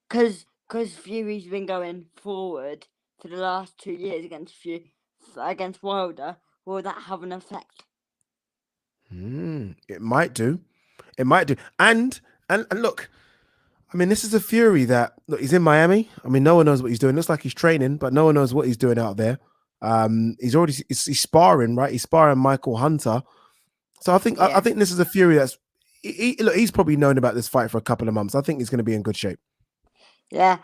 because Fury's been going forward for the last 2 years against Wilder. Will that have an effect? It might do. It might do. And look, I mean, this is a Fury that look, he's in Miami. I mean, no one knows what he's doing. Looks like he's training, but no one knows what he's doing out there. He's sparring, right? He's sparring Michael Hunter. So I think this is a Fury that's he's probably known about this fight for a couple of months. I think he's going to be in good shape. Yeah.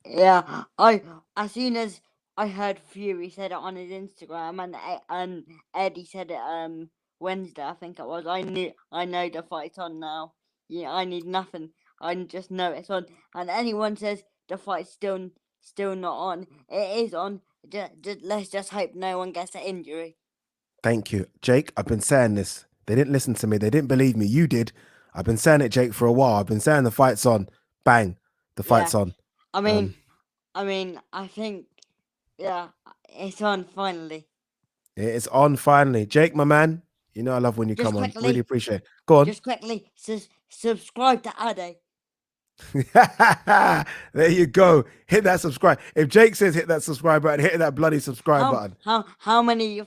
As soon as I heard Fury said it on his Instagram and Eddie said it Wednesday, I think it was. I know the fight's on now. Yeah, I need nothing. I just know it's on. And anyone says the fight's still not on, it is on. Let's just hope no one gets an injury. Thank you, Jake. I've been saying this. They didn't listen to me. They didn't believe me. You did. I've been saying it, Jake, for a while. I've been saying the fight's on. Bang, the fight's on. I mean, I think, yeah, it's on finally. It's on finally. Jake, my man, you know I love when you Just come on. quickly. Really appreciate it. Go on. Just quickly, subscribe to Ade. There you go. Hit that subscribe. If Jake says hit that subscribe button, hit that bloody subscribe button. How many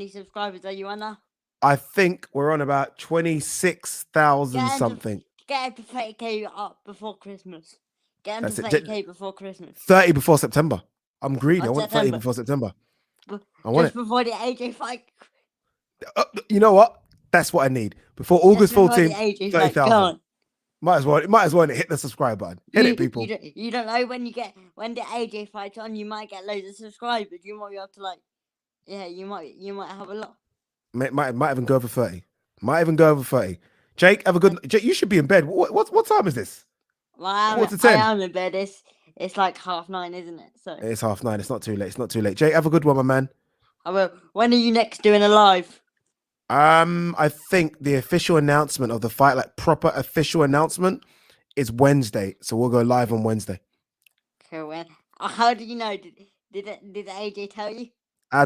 subscribers are you on now? I think we're on about 26,000 something. Get it to 30k up before Christmas. Get into That's it. 30k before Christmas. 30 before September. I'm greedy. I want 30 September. before September. I want Just before the AJ fight. You know what? That's what I need. Before August Just before the 14th, AJ fight. Come 30,000. on. Might as well hit the subscribe button. Hit it, people. You don't know when the AJ fight's on, you might get loads of subscribers. You might be able to you might have a lot. Might even go over 30. Might even go over 30. Jake, have a good. Jake, you should be in bed. What time is this? Well, I am in bed. It's like 9:30, isn't it? So it's 9:30. It's not too late. It's not too late. Jake, have a good one, my man. I will. When are you next doing a live? I think the official announcement of the fight, like proper official announcement, is Wednesday. So we'll go live on Wednesday. Cool. How do you know? Did AJ tell you? I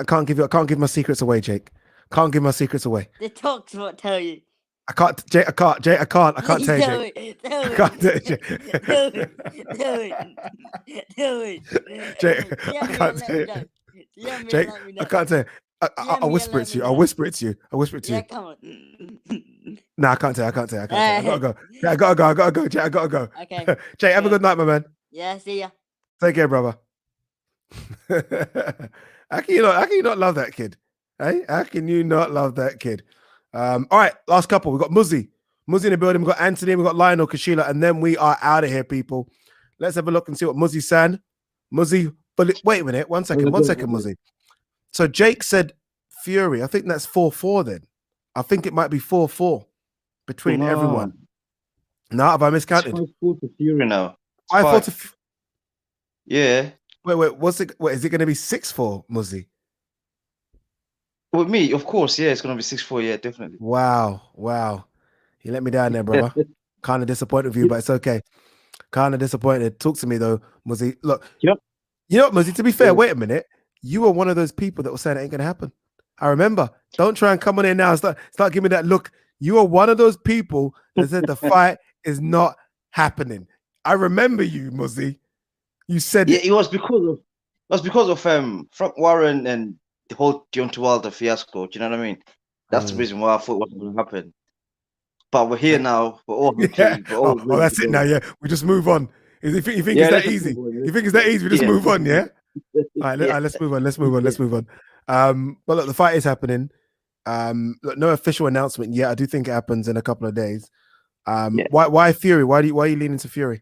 can't give my secrets away, Jake. Can't give my secrets away. The talks won't tell you. I can't, Jake. I can't tell you, Jake. I can't tell you, Jake. Do it. Jake, I can't tell you. Jake, I can't tell you. I'll whisper it to you. I'll whisper it to you. Yeah, come on. No, I can't tell you. I gotta go. Yeah, I gotta go. Jake, I gotta go. Okay. Jake, have a good night, my man. Yeah, see ya. Take care, brother. How can you not love that kid? Hey, how can you not love that kid? All right, last couple. We got Muzzy in the building. We got Anthony. We got Lionel Kashila, and then we are out of here, people. Let's have a look and see what Muzzy's saying. Muzzy, but wait a minute. One second, Muzzy. So Jake said Fury. I think that's 4-4 then. I think it might be 4-4 between everyone. Now, have I miscounted? 5-4 to Fury now. 5-4 to. Yeah. Wait. What's it? Wait, is it going to be 6-4, Muzzy? With me, of course. Yeah, it's going to be 6-4. Yeah, definitely. Wow. You let me down there, brother. Kind of disappointed with you, but it's okay. Kind of disappointed. Talk to me though, Muzzy. Look. Yep. You know what, Muzzy? To be fair, wait a minute. You were one of those people that were saying it ain't going to happen. I remember. Don't try and come on in now and start giving me that look. You are one of those people that said the fight is not happening. I remember you, Muzzy. You said it was because of Frank Warren and the whole Deontay Wilder fiasco. Do you know what I mean? That's the reason why I thought it wasn't going to happen. But we're here now. We're all happy. Oh, that's it now. Yeah, we just move on. You think it's that easy? You think it's that easy? We just move on. Yeah. All right, let's move on. Let's move on. But look, the fight is happening. Look, no official announcement yet. I do think it happens in a couple of days. Why Fury? Why are you leaning to Fury?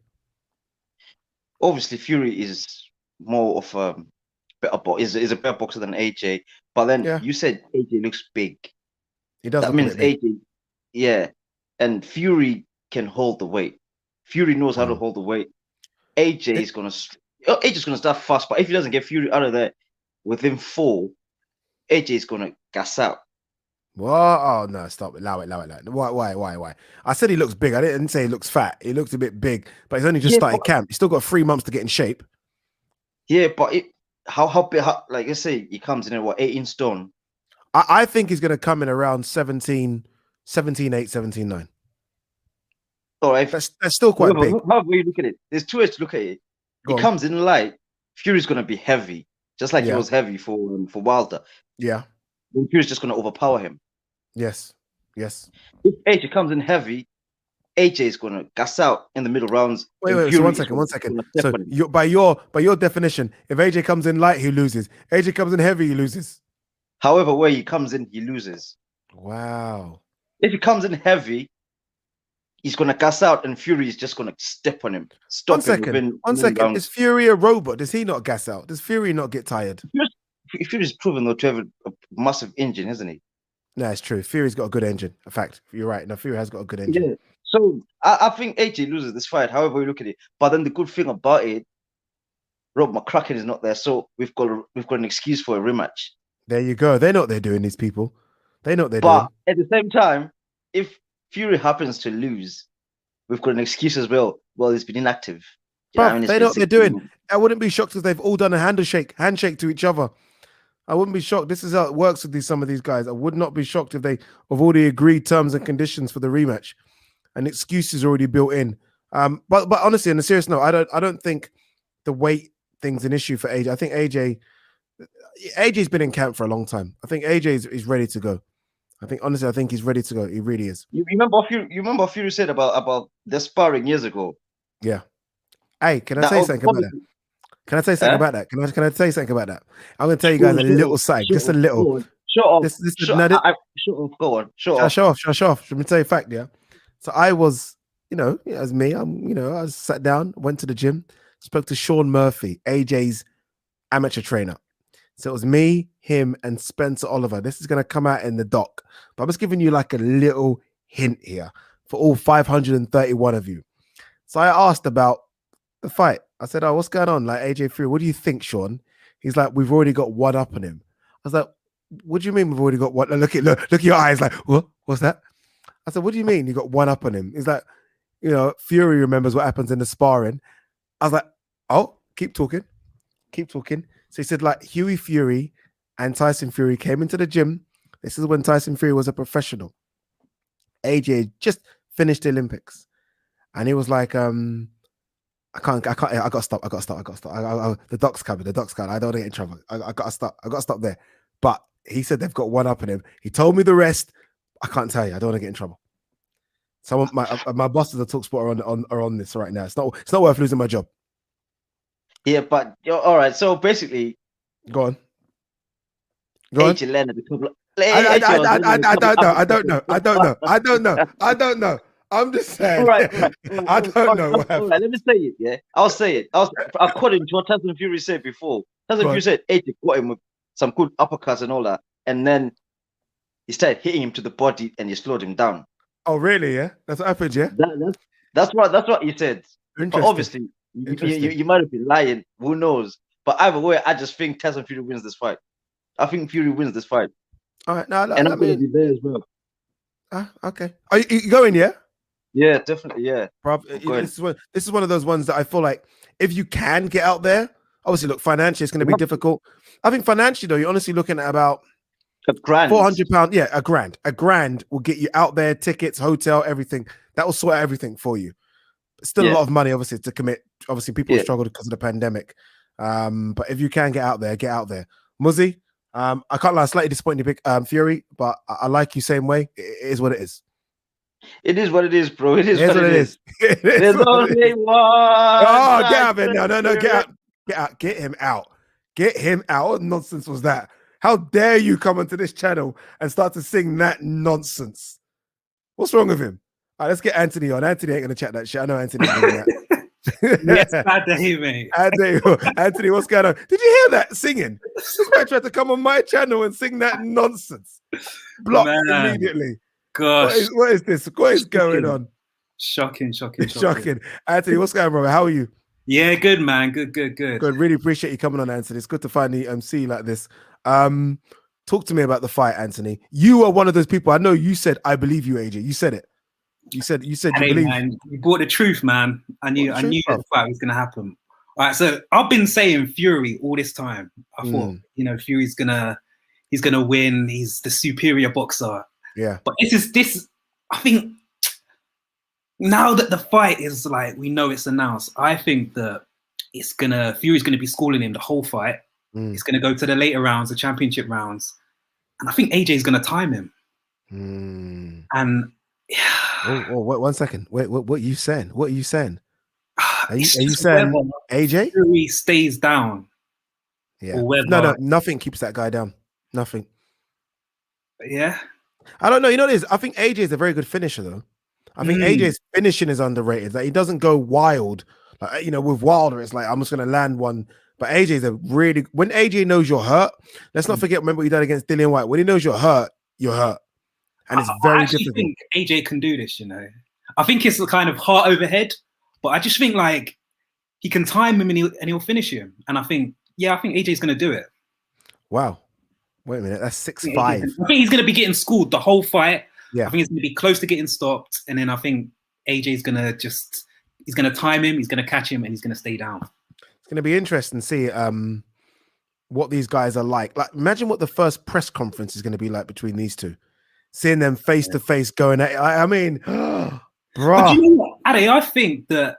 Obviously, Fury is more of a better boxer than AJ. But then you said AJ looks big. He does. That means AJ, and Fury can hold the weight. Fury knows how to hold the weight. AJ's gonna start fast, but if he doesn't get Fury out of there within 4, AJ's gonna gas out. What? Oh no! Stop it! Allow it! Why? I said he looks big. I didn't say he looks fat. He looks a bit big, but he's only just started camp. He's still got 3 months to get in shape. Yeah, but how big? Like let's say he comes in at 18 stone. I think he's gonna come in around 17, 8, 17, 9. All right, that's still quite big. How do you look at it? There's 2 ways to look at it. He comes in light. Fury's gonna be heavy, just like he was heavy for Wilder. Yeah. Then Fury's just gonna overpower him. Yes. If AJ comes in heavy, AJ is gonna gas out in the middle rounds. Wait. So one second. So by your definition, if AJ comes in light, he loses. AJ comes in heavy, he loses. However way he comes in, he loses. Wow. If he comes in heavy, he's gonna gas out, and Fury is just gonna step on him. One second. Is Fury a robot? Does he not gas out? Does Fury not get tired? Fury's proven though to have a massive engine, isn't he? No, it's true. Fury's got a good engine. In fact, you're right. No, Fury has got a good engine. Yeah. So I think AJ loses this fight, however you look at it. But then the good thing about it, Rob McCracken is not there, so we've got an excuse for a rematch. There you go. They know what they're doing, these people. They know what they're doing. But at the same time, if Fury happens to lose, we've got an excuse as well. Well, he's been inactive. Bruv, they know what they're doing. I wouldn't be shocked if they've all done a handshake to each other. I wouldn't be shocked. This is how it works with some of these guys. I would not be shocked if they have already agreed terms and conditions for the rematch, and excuses already built in. But honestly, on a serious note, I don't think the weight thing's an issue for AJ. I think AJ's been in camp for a long time. I think AJ is ready to go. I think he's ready to go. He really is. You remember what Fury said about the sparring years ago? Yeah. Hey, can I say something about that? Can I say something about that? Can I say something about that? I'm going to tell you guys a little side, just a little. Show off. Show off. Go on. Show off. Show off. Let me tell you a fact, yeah. So I was, as me, I was sat down, went to the gym, spoke to Sean Murphy, AJ's amateur trainer. So it was me, him, and Spencer Oliver. This is going to come out in the doc, but I'm just giving you like a little hint here for all 531 of you. So I asked about the fight. I said, "Oh, what's going on? Like AJ Fury, what do you think, Sean?" He's like, "We've already got one up on him." I was like, "What do you mean we've already got one?" Look at your eyes, like, what? What's that? I said, "What do you mean you got one up on him?" He's like, Fury remembers what happens in the sparring. I was like, "Oh, keep talking." So he said, like, Huey Fury and Tyson Fury came into the gym. This is when Tyson Fury was a professional. AJ just finished the Olympics, and he was like, I gotta stop. The doc's coming. I don't want to get in trouble. I gotta stop there. But he said they've got one up on him. He told me the rest. I can't tell you. I don't want to get in trouble. Some of my bosses at TalkSport are on this right now. It's not worth losing my job. Yeah, but all right. So basically, go on. AJ landed a couple. I don't know. I'm just saying. Right. I don't know. Let me say it. Yeah, I'll say it. According to what Tyson Fury said before, Tyson Fury said AJ got him with some good uppercuts and all that, and then he started hitting him to the body, and he slowed him down. Oh, really? Yeah, that's what happened. Yeah, that's what he said. But obviously, you might have been lying. Who knows? But either way, I just think Tyson Fury wins this fight. I think Fury wins this fight. All right, now and I'm going to be there as well. Okay. Are you going? Yeah. Yeah, definitely. Yeah, this is one of those ones that I feel like if you can get out there, obviously, look, financially it's going to be difficult. I think financially though, you're honestly looking at about £1,000, £400. Yeah, a grand will get you out there, tickets, hotel, everything. That will sort everything for you. Still a lot of money, obviously, to commit. Obviously, people have struggled because of the pandemic. But if you can get out there, get out there. Muzzy, I can't lie, slightly disappointed to pick Fury, but I like you same way. It is what it is. It is what it is, bro. It is what it is. There's only one. Oh, get out of here now. No, get out. Get him out. Get him out. What nonsense was that? How dare you come onto this channel and start to sing that nonsense? What's wrong with him? All right, let's get Anthony on. Anthony ain't going to chat that shit. I know Anthony ain't doing that. Yes, bad day, mate. Anthony, what's going on? Did you hear that singing? This guy tried to come on my channel and sing that nonsense. Blocked immediately. Gosh. What is this? What is going on? Shocking. Anthony, what's going on, brother? How are you? Yeah, good, man. Good. Really appreciate you coming on, Anthony. It's good to finally see you like this. Talk to me about the fight, Anthony. You are one of those people. I know you said, I believe you, AJ. You said it. You said you believe. Man, you brought the truth, man. I knew the fight was going to happen. All right, so I've been saying Fury all this time. I thought, Fury's he's gonna win. He's the superior boxer. Yeah. But I think now that the fight is like, we know it's announced, I think that Fury's gonna be schooling him the whole fight. It's gonna go to the later rounds, the championship rounds. And I think AJ's gonna time him. And wait 1 second. Wait, what are you saying? What are you saying? Are you saying AJ? Fury stays down. Yeah. No, nothing keeps that guy down. Nothing. Yeah. I don't know. You know what it is? I think AJ is a very good finisher, though. I think AJ's finishing is underrated. Like, he doesn't go wild. Like, with Wilder, it's like, I'm just going to land one. But AJ's when AJ knows you're hurt, let's not forget, remember what he did against Dillian White. When he knows you're hurt, you're hurt. And it's very difficult. I think AJ can do this, I think it's the kind of heart over head, but I just think like he can time him and he'll finish him. And I think AJ's going to do it. Wow. Wait a minute. That's 6'5". I think he's going to be getting schooled the whole fight. Yeah. I think he's going to be close to getting stopped. And then I think AJ's going to he's going to time him, he's going to catch him, and he's going to stay down. It's going to be interesting to see what these guys are like. Like, imagine what the first press conference is going to be like between these two. Seeing them face to face going at it. I mean, But bruh. you know what, Ade, I think that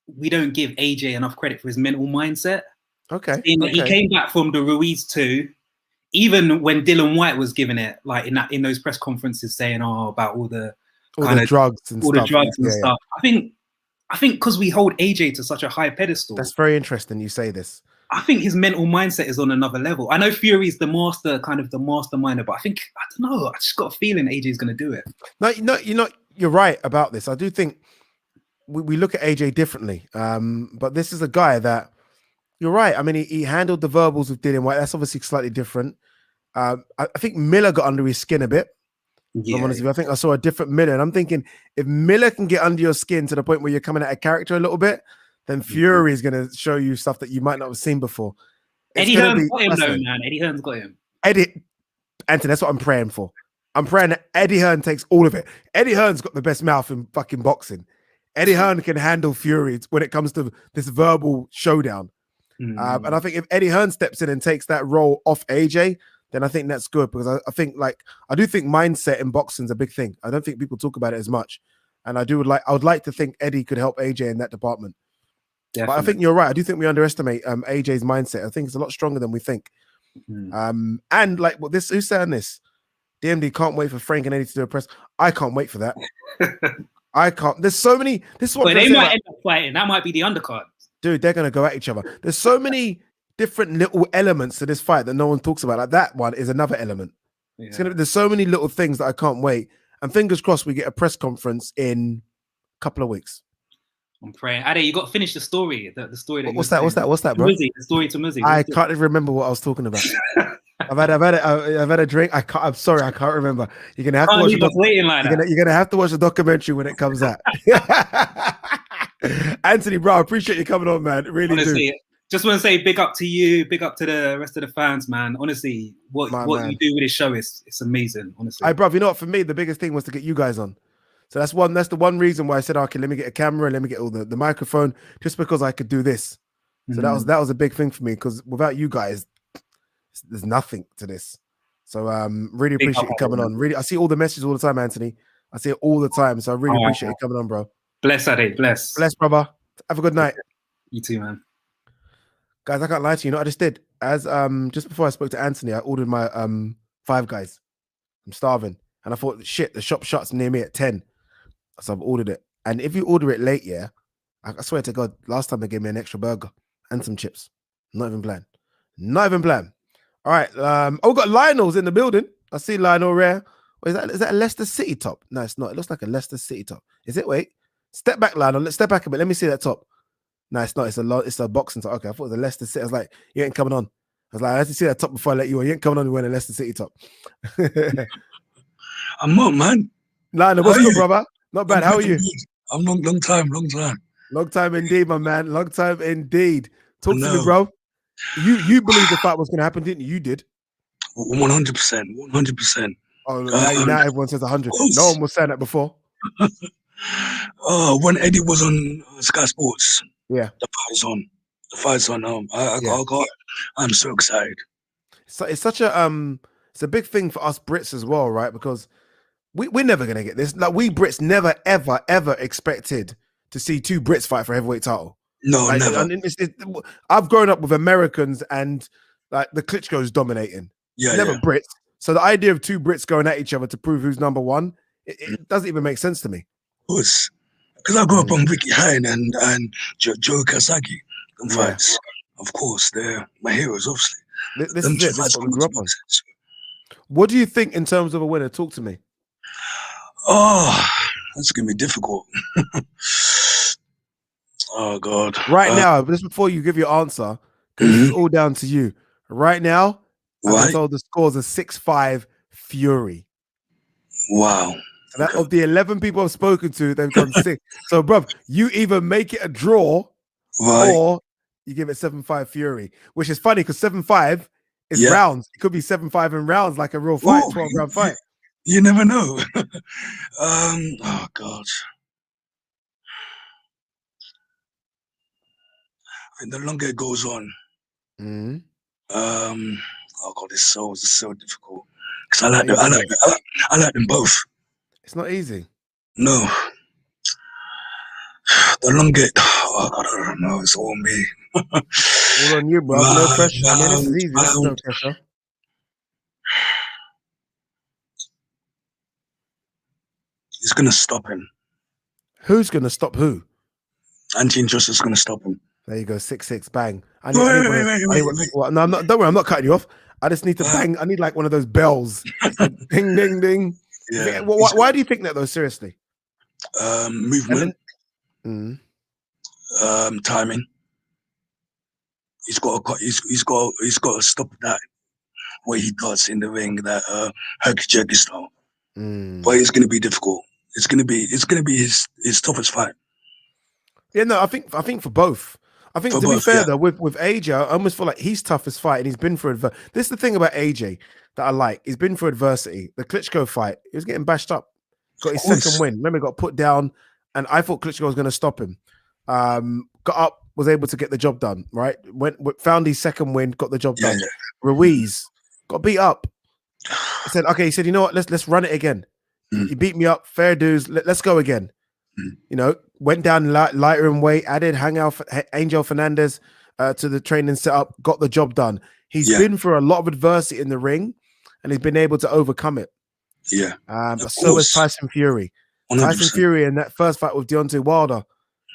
we don't give AJ enough credit for his mental mindset. Okay. He came back from the Ruiz 2, even when Dylan White was giving it, like in those press conferences, saying about all the drugs and stuff. stuff. I think because we hold AJ to such a high pedestal. That's very interesting. You say this. I think his mental mindset is on another level. I know Fury's the master, kind of the masterminder, but I don't know. I just got a feeling AJ's going to do it. No, you're right about this. I do think we look at AJ differently. But this is a guy that, you're right. I mean, he handled the verbals with Dylan White. That's obviously slightly different. I think Miller got under his skin a bit. Yeah. I'm honest with you. I think I saw a different Miller, and I'm thinking if Miller can get under your skin to the point where you're coming at a character a little bit, then Fury is going to show you stuff that you might not have seen before. Eddie Hearn's got him, though, man. Eddie Hearn's got him. Anthony, that's what I'm praying for. I'm praying that Eddie Hearn takes all of it. Eddie Hearn's got the best mouth in fucking boxing. Eddie Hearn can handle Fury when it comes to this verbal showdown. And I think if Eddie Hearn steps in and takes that role off AJ, then I think that's good, because I think, like, I do think mindset in boxing is a big thing. I don't think people talk about it as much. And I would like to think Eddie could help AJ in that department. Definitely. But I think you're right. I do think we underestimate AJ's mindset. I think it's a lot stronger than we think. And like, who's saying this? DMD can't wait for Frank and Eddie to do a press. I can't wait for that. I can't. There's so many. This is what they might end up fighting. That might be the undercard. Dude, they're gonna go at each other. There's so many different little elements to this fight that no one talks about. Like, that one is another element. Yeah. There's so many little things that I can't wait. And fingers crossed we get a press conference in a couple of weeks. I'm praying. Ade, you got to finish the story. The story. What's that, bro? The story to Muzzy. I can't even remember what I was talking about. I've had a drink. I'm sorry, I can't remember. You're gonna have to watch. You're gonna have to watch the documentary when it comes out. Anthony, bro, I appreciate you coming on, man. Really, honestly, do. Just want to say big up to you, big up to the rest of the fans, man. Honestly, what you do with this show it's amazing. Honestly, hey, bro, you know what? For me, the biggest thing was to get you guys on. So that's the one reason why I said, okay, let me get a camera, let me get all the microphone, just because I could do this. So that was a big thing for me, because without you guys, there's nothing to this. So really appreciate you coming on. Really, I see all the messages all the time, Anthony. I see it all the time. So I really appreciate you coming on, bro. Bless, Ade. Bless. Bless, brother. Have a good night. You too, man. Guys, I can't lie to you. You know what I just did? As just before I spoke to Anthony, I ordered my Five Guys. I'm starving. And I thought, shit, the shop shuts near me at 10. So I've ordered it. And if you order it late, yeah, I swear to God, last time they gave me an extra burger and some chips. Not even playing. Not even playing. All right. We've got Lionel's in the building. I see Lionel Rare. Is that a Leicester City top? No, it's not. It looks like a Leicester City top. Is it? Wait. Step back, Lionel. Let's step back a bit. Let me see that top. No, it's not. It's a boxing top. Okay, I thought it was a Leicester City. I was like, you ain't coming on. I was like, I had to see that top before I let you on. You ain't coming on wearing a Leicester City top. I'm not, man. Lionel, what's good, brother? Not bad. How are you? I'm long time. Long time indeed, my man. Long time indeed. Talk to me, bro. You believed the fight was going to happen, didn't you? You did. 100%. Oh, now everyone says 100. No one was saying that before. When Eddie was on Sky Sports, yeah, the fight's on. I'm so excited. So it's such a it's a big thing for us Brits as well, right? Because we're never gonna get this. Like, we Brits never ever expected to see two Brits fight for heavyweight title. No, like, never. I've grown up with Americans and like the Klitschko's dominating. Never Brits. So the idea of two Brits going at each other to prove who's number one, it doesn't even make sense to me. Of course, because I grew up on Ricky Hine and Joe Kazaki and fights. Of course, they're my heroes, obviously. This is it. This is what we grew up on. What do you think in terms of a winner? Talk to me. Oh, that's gonna be difficult. Oh God! Right now, just before you give your answer, because this is all down to you. Right now, I'm told the scores are 6-5 Fury. Wow! So that of the 11 people I've spoken to, they've gone 6. So, bruv, you either make it a draw, or you give it 7-5 Fury, which is funny because 7-5 is rounds. It could be 7-5 in rounds, like a real fight, 12-round fight. You never know. Oh God. And the longer it goes on, Oh God, it's so difficult because I like them both. It's not easy. No, the longest. Oh God, I don't know. It's all me. All on you, bro. No pressure. I mean, this is easy. This is no Round. pressure. He's gonna stop him. Who's gonna stop who? Anti Injustice is gonna stop him. There you go. 6-6. Bang. I Wait. well, no, don't worry. I'm not cutting you off. I just need to bang. I need like one of those bells. Like, ding, ding, ding. Yeah. Why do you think that though? Seriously. Movement. Timing. He's got to stop that what he does in the ring, that herky jerky style. But it's gonna be difficult. It's gonna be his toughest fight. Yeah, no, I think for both. I think to be fair though, with AJ, I almost feel like he's toughest fight, and he's been through adversity. This is the thing about AJ that I like. He's been through adversity. The Klitschko fight, he was getting bashed up. Got his second win. Remember, he got put down, and I thought Klitschko was going to stop him. Got up, was able to get the job done. Right, found his second win, got the job done. Ruiz got beat up. He said, "Okay," he said, "You know what? Let's run it again. You beat me up, fair dues. Let's go again." You know, went down lighter in weight, added Angel Fernandez to the training setup, got the job done. He's been through a lot of adversity in the ring, and he's been able to overcome it. Yeah. But so is Tyson Fury. 100%. Tyson Fury in that first fight with Deontay Wilder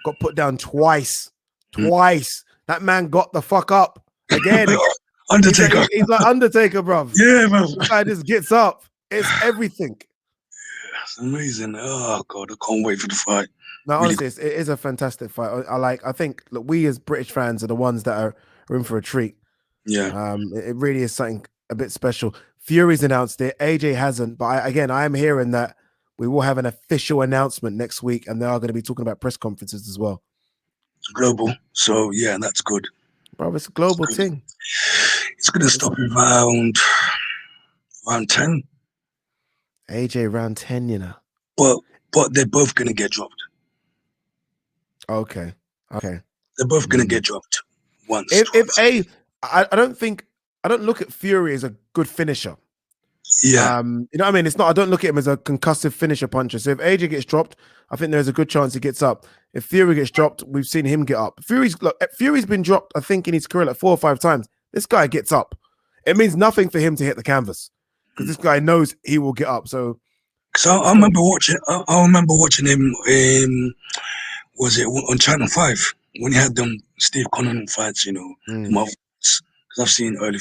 got put down twice. That man got the fuck up again. Undertaker. He's like Undertaker, bruv. Yeah, man. The guy just gets up. It's everything. It's amazing. Oh God, I can't wait for the fight. No, honestly, it is a fantastic fight. I think, look, we as British fans are the ones that are in for a treat. Yeah. It really is something a bit special. Fury's announced it. AJ hasn't, but I am hearing that we will have an official announcement next week, and they are going to be talking about press conferences as well. It's global, so yeah, that's good. Bro, it's a global thing. It's going to stop around 10. AJ round 10, you know. But they're both going to get dropped. Okay. They're both going to get dropped once. I don't look at Fury as a good finisher. Yeah. You know what I mean? I don't look at him as a concussive finisher puncher. So if AJ gets dropped, I think there's a good chance he gets up. If Fury gets dropped, we've seen him get up. Fury's been dropped, I think, in his career like 4 or 5 times. This guy gets up. It means nothing for him to hit the canvas because this guy knows he will get up. So I remember watching him in, was it on Channel 5 when he had them Steve Connon fights, you know, because I've seen a lot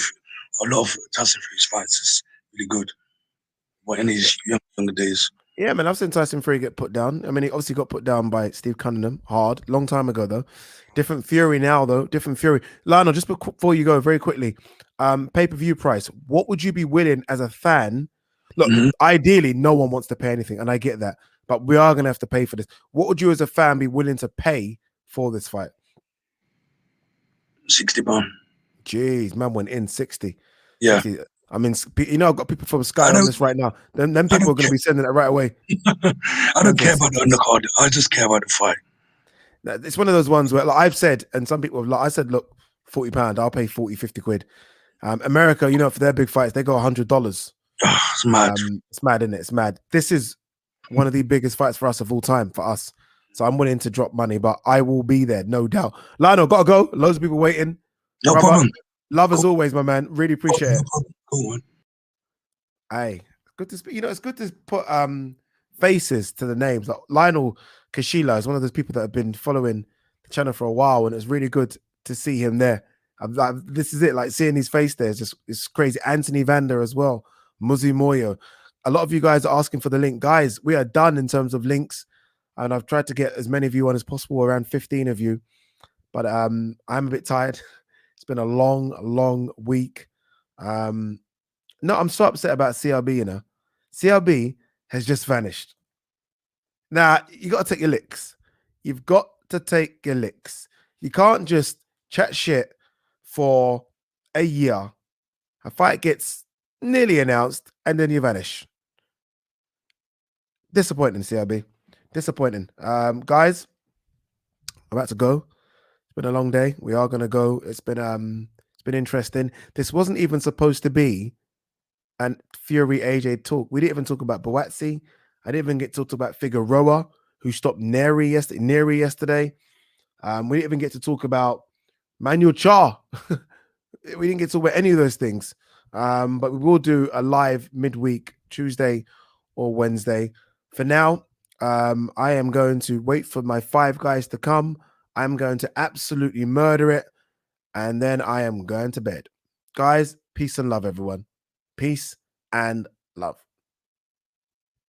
of Tyson Fury's fights. It's really good. But in his younger days. Yeah, man, I've seen Tyson Fury get put down. I mean, he obviously got put down by Steve Cunningham hard, long time ago though. Different Fury now though, different Fury. Lionel, just before you go, very quickly, pay-per-view price. What would you be willing as a fan? Look, ideally, no one wants to pay anything, and I get that, but we are going to have to pay for this. What would you as a fan be willing to pay for this fight? £60. Jeez, man went in 60. Yeah. 60. I mean, you know, I've got people from Sky on this right now. Them people are going to be sending it right away. I don't care about the undercard. I just care about the fight. It's one of those ones where, like I've said, and some people have, like I said, look, £40, I'll pay 40, 50 quid. America, you know, for their big fights, they go $100. It's mad. It's mad, isn't it? It's mad. This is one of the biggest fights for us of all time, for us. So I'm willing to drop money, but I will be there, no doubt. Lionel, gotta go. Loads of people waiting. No problem. Love as always, my man. Really appreciate it. Go on. Hey, good to speak. You know, it's good to put faces to the names. Like Lionel Kashila is one of those people that have been following the channel for a while, and it's really good to see him there. This is it, like seeing his face there is it's crazy. Anthony Vander as well, Muzi Moyo. A lot of you guys are asking for the link. Guys, we are done in terms of links, and I've tried to get as many of you on as possible, around 15 of you. But I'm a bit tired. It's been a long week. No, I'm so upset about CRB, you know. CRB has just vanished. Now, you got to take your licks. You've got to take your licks. You can't just chat shit for a year. A fight gets nearly announced, and then you vanish. Disappointing, CRB. Disappointing. Guys, I'm about to go. It's been a long day. We are going to go. It's been It's been interesting. This wasn't even supposed to be an Fury AJ talk. We didn't even talk about Boatsi. I didn't even get to talk about Figueroa, who stopped Neri yesterday. We didn't even get to talk about Manuel Cha. We didn't get to talk about any of those things. But we will do a live midweek, Tuesday or Wednesday. For now, I am going to wait for my 5 guys to come. I'm going to absolutely murder it. And then I am going to bed. Guys, peace and love, everyone. Peace and love.